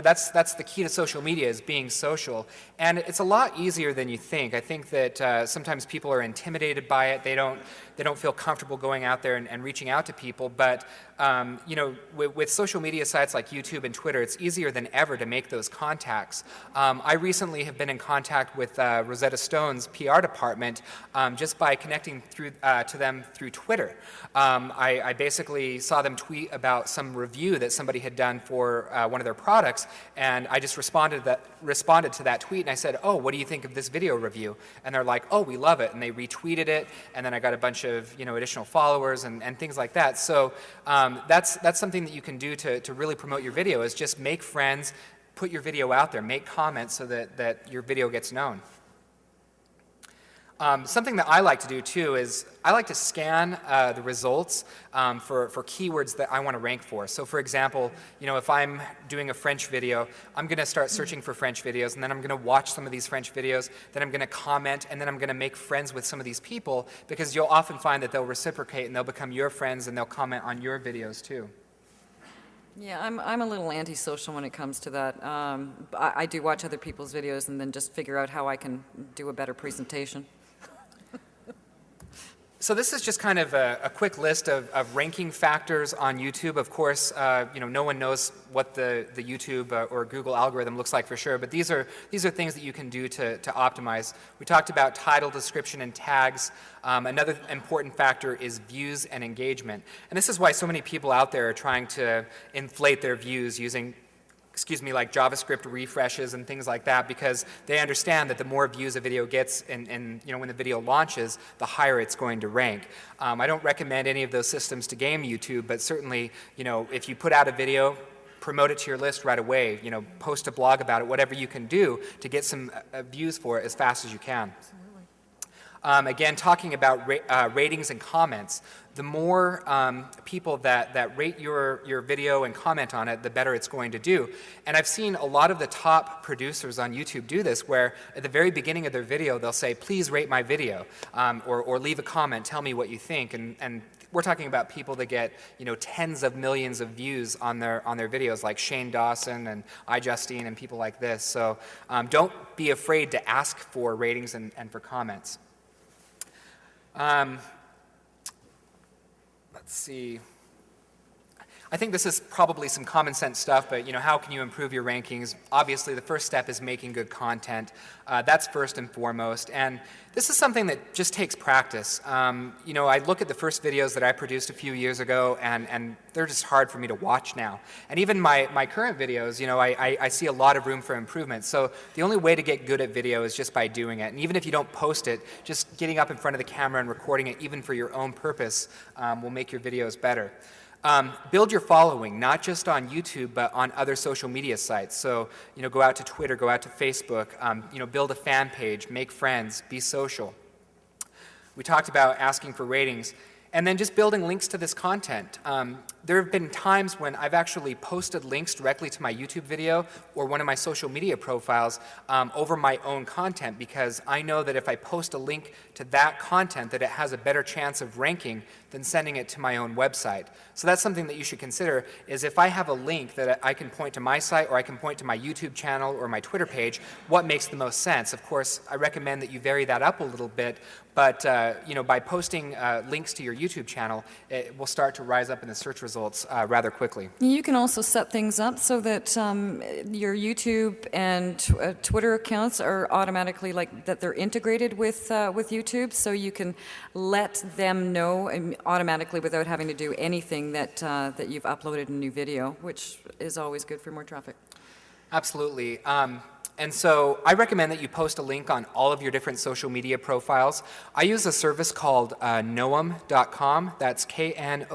B: that's the key to social media, is being social, and it's a lot easier than you think. I think that sometimes people are intimidated by it. They don't feel comfortable going out there and reaching out to people. But with social media sites like YouTube and Twitter, it's easier than ever to make those contacts. I recently have been in contact with Rosetta Stone's PR department just by connecting to them through Twitter. I basically saw them tweet about some review that somebody had done for one of their products, and I just responded to that tweet, and I said, "Oh, what do you think of this video review?" And they're like, "Oh, we love it," and they retweeted it, and then I got a bunch of additional followers and things like that. So that's something that you can do to really promote your video, is just make friends, put your video out there, make comments so that your video gets known. Something that I like to do too is I like to scan the results for keywords that I want to rank for. So for example, if I'm doing a French video, I'm going to start searching for French videos, and then I'm going to watch some of these French videos, then I'm going to comment, and then I'm going to make friends with some of these people, because you'll often find that they'll reciprocate and they'll become your friends and they'll comment on your videos too.
A: Yeah, I'm a little antisocial when it comes to that. I do watch other people's videos and then just figure out how I can do a better presentation.
B: So this is just kind of a quick list of ranking factors on YouTube. Of course, no one knows what the YouTube or Google algorithm looks like for sure, but these are things that you can do to optimize. We talked about title, description, and tags. Another important factor is views and engagement. And this is why so many people out there are trying to inflate their views using like JavaScript refreshes and things like that, because they understand that the more views a video gets and when the video launches, the higher it's going to rank. I don't recommend any of those systems to game YouTube, but certainly, if you put out a video, promote it to your list right away, post a blog about it, whatever you can do to get some views for it as fast as you can. Again, talking about ratings and comments, the more people that rate your video and comment on it, the better it's going to do. And I've seen a lot of the top producers on YouTube do this, where at the very beginning of their video, they'll say, please rate my video, or leave a comment, tell me what you think. And we're talking about people that get tens of millions of views on their videos, like Shane Dawson and iJustine and people like this. So don't be afraid to ask for ratings and for comments. Let's see. I think this is probably some common sense stuff, but how can you improve your rankings? Obviously, the first step is making good content. That's first and foremost, and this is something that just takes practice. I look at the first videos that I produced a few years ago, and they're just hard for me to watch now. And even my current videos, I see a lot of room for improvement. So the only way to get good at video is just by doing it. And even if you don't post it, just getting up in front of the camera and recording it, even for your own purpose, will make your videos better. Build your following, not just on YouTube, but on other social media sites. So, go out to Twitter, go out to Facebook, build a fan page, make friends, be social. We talked about asking for ratings. And then just building links to this content. There have been times when I've actually posted links directly to my YouTube video or one of my social media profiles over my own content, because I know that if I post a link to that content, that it has a better chance of ranking than sending it to my own website. So that's something that you should consider, is if I have a link that I can point to my site, or I can point to my YouTube channel or my Twitter page, what makes the most sense? Of course, I recommend that you vary that up a little bit, but by posting links to your YouTube channel, it will start to rise up in the search results rather quickly.
A: You can also set things up so that your YouTube and Twitter accounts are automatically that they're integrated with YouTube, so you can let them know automatically without having to do anything that you've uploaded a new video, which is always good for more traffic.
B: Absolutely. And so I recommend that you post a link on all of your different social media profiles. I use a service called knowem.com, that's KNOWEM.com,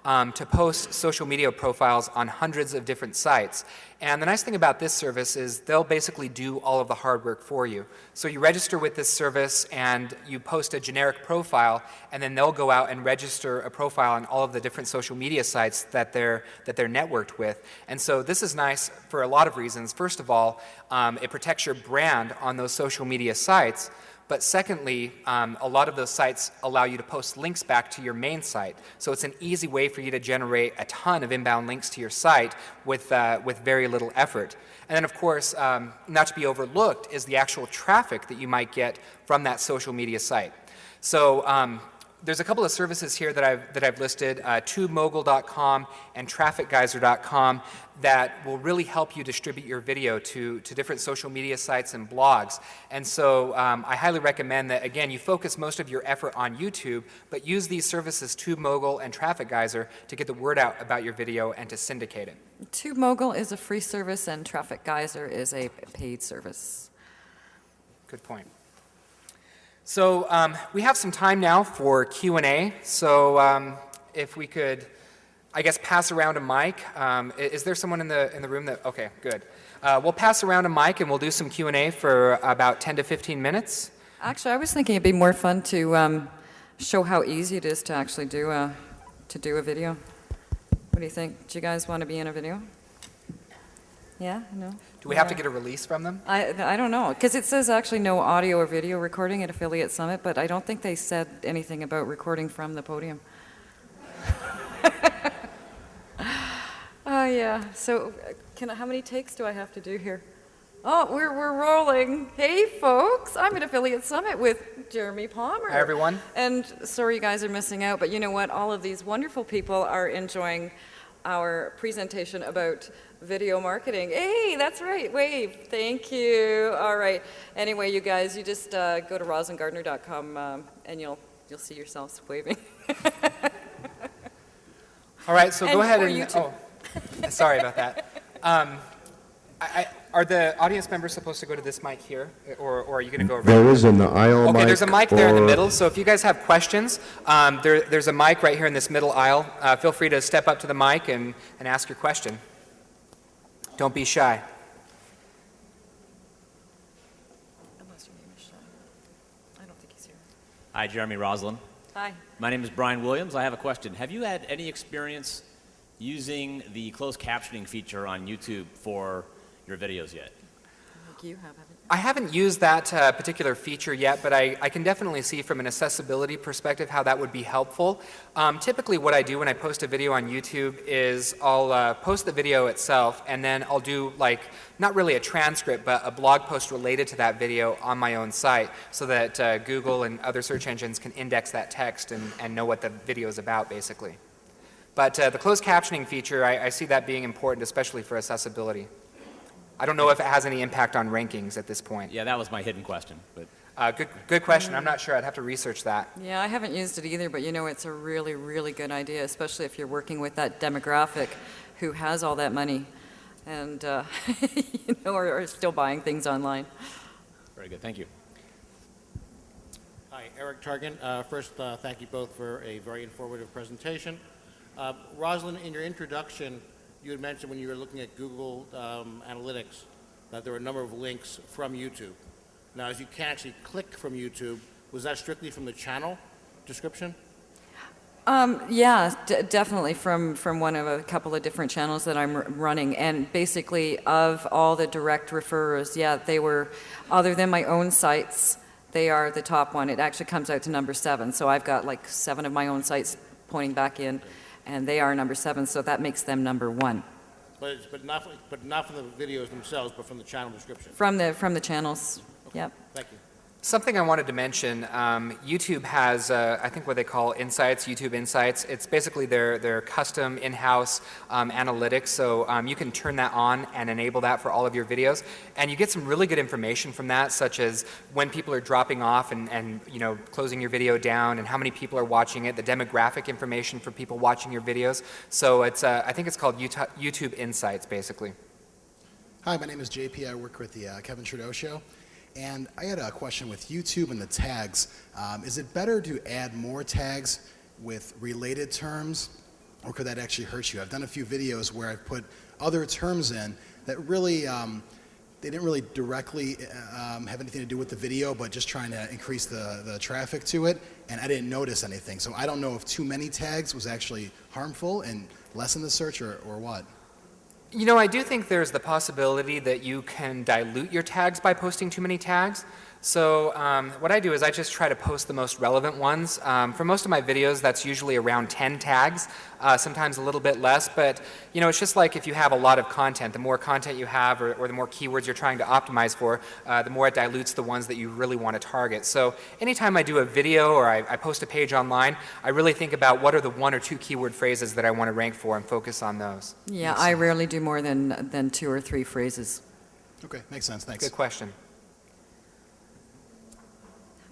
B: to post social media profiles on hundreds of different sites. And the nice thing about this service is they'll basically do all of the hard work for you. So you register with this service and you post a generic profile, and then they'll go out and register a profile on all of the different social media sites that they're networked with. And so this is nice for a lot of reasons. First of all, it protects your brand on those social media sites. But secondly, a lot of those sites allow you to post links back to your main site. So it's an easy way for you to generate a ton of inbound links to your site with very little effort. And then, of course, not to be overlooked is the actual traffic that you might get from that social media site. So there's a couple of services here that I've listed, TubeMogul.com and TrafficGeyser.com, that will really help you distribute your video to different social media sites and blogs. And so I highly recommend that, again, you focus most of your effort on YouTube, but use these services, TubeMogul and TrafficGeyser, to get the word out about your video and to syndicate it.
A: TubeMogul is a free service and TrafficGeyser is a paid service.
B: Good point. So we have some time now for Q&A. So if we could I guess, pass around a mic. Is there someone in the room that? Okay, good. We'll pass around a mic and we'll do some Q&A for about 10 to 15 minutes.
A: Actually, I was thinking it'd be more fun to show how easy it is to actually do a video. What do you think? Do you guys want to be in a video? Yeah? No?
B: Do we have to get a release from them?
A: I don't know, because it says actually no audio or video recording at Affiliate Summit, but I don't think they said anything about recording from the podium. Oh, yeah. So how many takes do I have to do here? Oh, we're rolling. Hey, folks. I'm at Affiliate Summit with Jeremy Palmer.
B: Hi, everyone.
A: And sorry you guys are missing out, but you know what? All of these wonderful people are enjoying our presentation about video marketing. Hey, that's right. Wave. Thank you. All right. Anyway, you guys, you just go to rosalindgardner.com and you'll see yourselves waving.
B: All right, so go
A: And
B: ahead
A: for
B: and.
A: YouTube.
B: Oh, sorry about that. Are the audience members supposed to go to this mic here, or are you going to go over
C: There is in the aisle mic.
B: Okay, there's a mic there in the
C: or-
B: middle, so if you guys have questions, there's a mic right here in this middle aisle. Feel free to step up to the mic and ask your question. Don't be shy.
A: Unless your name is Sean. I don't think he's here.
D: Hi, Jeremy Roslin.
A: Hi.
D: My name is Brian Williams. I have a question. Have you had any experience using the closed captioning feature on YouTube for your videos yet?
A: I think you have, haven't you?
B: I haven't used that particular feature yet, but I can definitely see from an accessibility perspective how that would be helpful. Typically what I do when I post a video on YouTube is I'll post the video itself and then I'll do like, not really a transcript, but a blog post related to that video on my own site so that Google and other search engines can index that text and know what the video is about basically. But the closed captioning feature, I see that being important, especially for accessibility. I don't know if it has any impact on rankings at this point.
D: Yeah, that was my hidden question. But
B: Good question. I'm not sure. I'd have to research that.
A: Yeah, I haven't used it either, but you know, it's a really, really good idea, especially if you're working with that demographic who has all that money and, you know, are still buying things online.
D: very good. Thank you.
E: Hi, Eric Targan. First, thank you both for a very informative presentation. Rosalind, in your introduction, you had mentioned when you were looking at Google Analytics that there were a number of links from YouTube. Now, as you can actually click from YouTube, was that strictly from the channel description?
A: Yeah, definitely from one of a couple of different channels that I'm running. And basically, of all the direct referrers, yeah, they were, other than my own sites, they are the top one. It actually comes out to number 7. So I've got like 7 of my own sites pointing back in, and they are number 7, so that makes them number 1.
E: But not from the videos themselves, but from the channel description.
A: From the channels, yep.
E: Thank you.
B: Something I wanted to mention, YouTube has, I think what they call Insights, YouTube Insights. It's basically their custom in-house analytics, so you can turn that on and enable that for all of your videos. And you get some really good information from that, such as when people are dropping off and you know, closing your video down and how many people are watching it, the demographic information for people watching your videos. So it's, I think it's called YouTube Insights, basically.
F: Hi, my name is JP. I work with the Kevin Trudeau Show. And I had a question with YouTube and the tags. Is it better to add more tags with related terms, or could that actually hurt you? I've done a few videos where I've put other terms in that really, they didn't really directly have anything to do with the video, but just trying to increase the traffic to it, and I didn't notice anything. So I don't know if too many tags was actually harmful and lessen the search or what.
B: You know, I do think there's the possibility that you can dilute your tags by posting too many tags. So what I do is I just try to post the most relevant ones. For most of my videos, that's usually around 10 tags, sometimes a little bit less. But, you know, it's just like if you have a lot of content, the more content you have or the more keywords you're trying to optimize for, the more it dilutes the ones that you really want to target. So anytime I do a video or I post a page online, I really think about what are the 1 or 2 keyword phrases that I want to rank for and focus on those.
A: Yeah, I rarely do more than 2 or 3 phrases.
F: Okay, makes sense. Thanks.
B: Good question.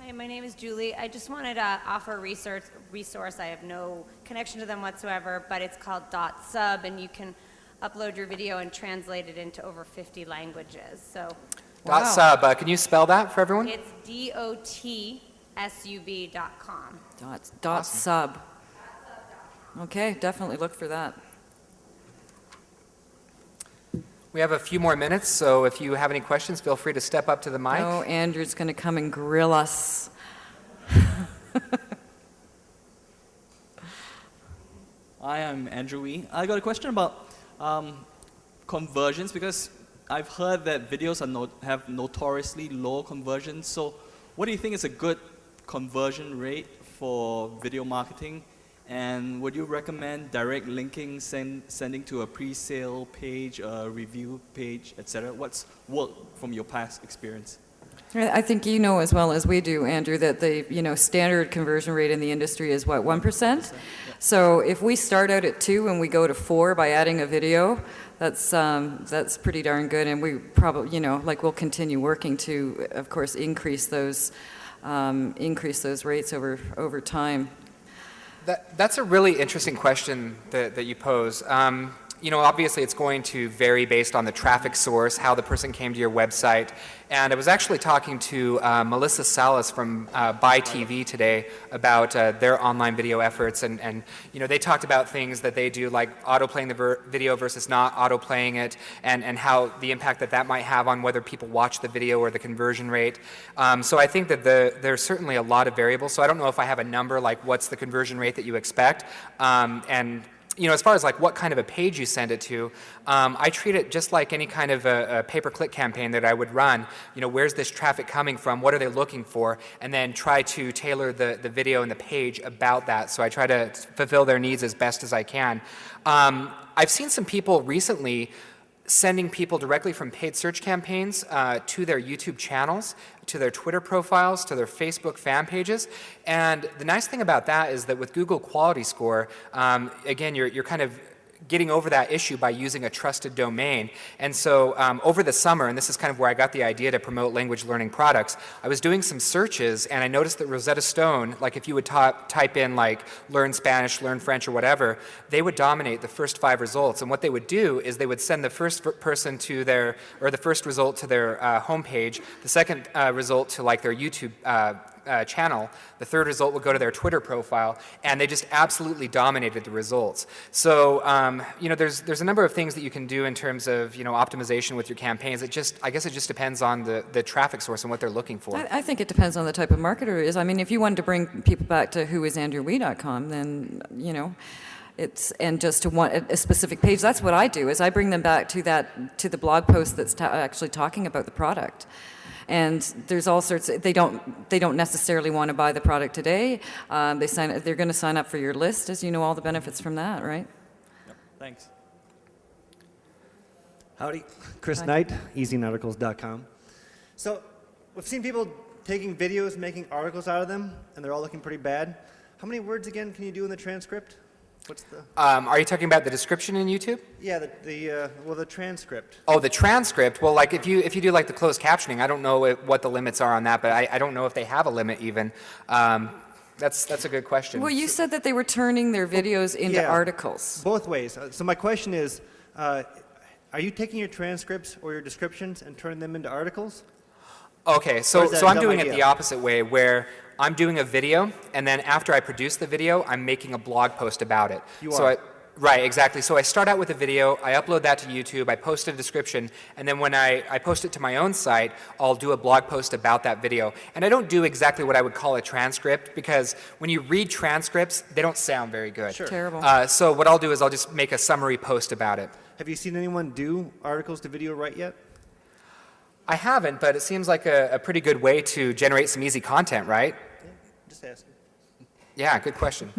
G: Hi, my name is Julie. I just wanted to offer a resource. I have no connection to them whatsoever, but it's called .sub, and you can upload your video and translate it into over 50 languages. So
A: Wow.
B: .sub, can you spell that for everyone?
G: it's DOTSUB.com.
A: Dot sub. Okay, definitely look for that.
B: We have a few more minutes, so if you have any questions, feel free to step up to the mic.
A: Oh, Andrew's going to come and grill us.
C: Hi, I'm Andrew Wee. I got a question about conversions because I've heard that videos are have notoriously low conversions. So, what do you think is a good conversion rate for video marketing? And would you recommend direct linking, sending to a pre-sale page, a review page, etc.? What's worked from your past experience?
A: I think you know as well as we do, Andrew, that the standard conversion rate in the industry is what, 1%? So if we start out at 2 and we go to 4 by adding a video, that's pretty darn good, and we probably we'll continue working to, of course, increase those rates over time.
B: That's a really interesting question that you pose. Obviously it's going to vary based on the traffic source, how the person came to your website. And I was actually talking to Melissa Salas from Buy TV today about their online video efforts. And they talked about things that they do, like auto-playing the video versus not auto-playing it, and how the impact that might have on whether people watch the video or the conversion rate. So I think that there's certainly a lot of variables. So I don't know if I have a number, like what's the conversion rate that you expect. And as far as like what kind of a page you send it to, I treat it just like any kind of a pay-per-click campaign that I would run. Where's this traffic coming from? What are they looking for? And then try to tailor the video and the page about that. So I try to fulfill their needs as best as I can. I've seen some people recently sending people directly from paid search campaigns to their YouTube channels, to their Twitter profiles, to their Facebook fan pages. And the nice thing about that is that with Google Quality Score, again, you're kind of getting over that issue by using a trusted domain. And so over the summer, and this is kind of where I got the idea to promote language learning products, I was doing some searches and I noticed that Rosetta Stone, like if you would type in like learn Spanish, learn French or whatever, they would dominate the first 5 results. And what they would do is they would send the first person to their, or the first result to their homepage, the second result to like their YouTube channel, the third result would go to their Twitter profile, and they just absolutely dominated the results. So, there's a number of things that you can do in terms of, optimization with your campaigns. I guess it just depends on the traffic source and what they're looking for.
A: I think it depends on the type of marketer it is. I mean, if you wanted to bring people back to whoisandrewwee.com, then, and just to want a specific page, that's what I do, is I bring them back to the blog post that's actually talking about the product. And there's all sorts of, they don't necessarily want to buy the product today. They're going to sign up for your list, as you know all the benefits from that, right?
C: Yep. Thanks.
H: Howdy, Chris
A: Hi.
H: Knight, easyarticles.com. So we've seen people taking videos, making articles out of them, and they're all looking pretty bad. How many words again can you do in the transcript? What's the?
B: Are you talking about the description in YouTube?
H: Yeah, the transcript.
B: Oh, the transcript. Well, like if you do like the closed captioning, I don't know what the limits are on that, but I don't know if they have a limit even. That's a good question.
A: Well, you said that they were turning their videos into
H: Yeah.
A: articles.
H: Both ways. So my question is, are you taking your transcripts or your descriptions and turning them into articles?
B: Okay,
H: Or
B: so
H: is that
B: I'm
H: dumb
B: doing it
H: idea?
B: the opposite way, where I'm doing a video, and then after I produce the video, I'm making a blog post about it.
H: You
B: So
H: are.
B: Right, exactly. So I start out with a video, I upload that to YouTube, I post a description, and then when I post it to my own site, I'll do a blog post about that video. And I don't do exactly what I would call a transcript, because when you read transcripts, they don't sound very good.
H: Sure.
A: Terrible.
B: So what I'll do is I'll just make a summary post about it.
H: Have you seen anyone do articles to video right yet?
B: I haven't, but it seems like a pretty good way to generate some easy content, right?
H: Just asking.
B: Yeah, good question.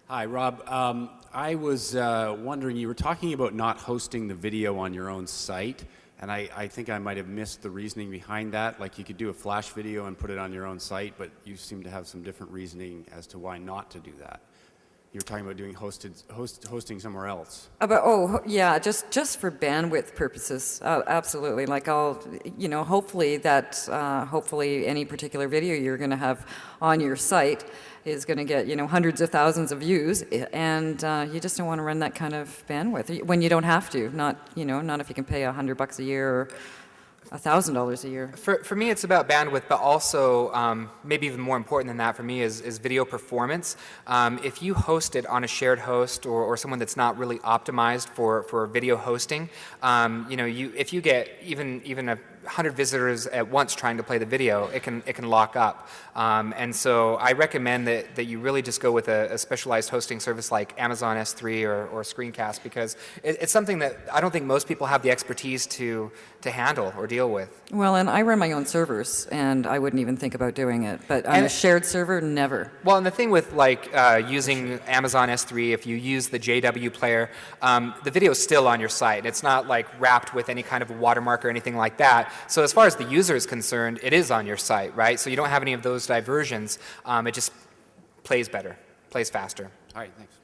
I: Hi, Rob. I was wondering, you were talking about not hosting the video on your own site, and I think I might have missed the reasoning behind that. Like you could do a flash video and put it on your own site, but you seem to have some different reasoning as to why not to do that. You were talking about doing hosting somewhere else.
A: Yeah, just for bandwidth purposes, absolutely. Like hopefully any particular video you're going to have on your site is going to get hundreds of thousands of views, and you just don't want to run that kind of bandwidth when you don't have to. Not if you can pay $100 a year or $1,000 a year.
B: For me, it's about bandwidth, but also maybe even more important than that for me is video performance. If you host it on a shared host or someone that's not really optimized for video hosting, if you get even 100 visitors at once trying to play the video, it can lock up. And so I recommend that you really just go with a specialized hosting service like Amazon S3 or Screencast, because it's something that I don't think most people have the expertise to handle or deal with.
A: Well, and I run my own servers, and I wouldn't even think about doing it. But on a shared server, never.
B: Well, and the thing with using Amazon S3, if you use the JW player, the video is still on your site. It's not like wrapped with any kind of a watermark or anything like that. So as far as the user is concerned, it is on your site, right? So you don't have any of those diversions. It just plays better, plays faster.
I: All right, thanks.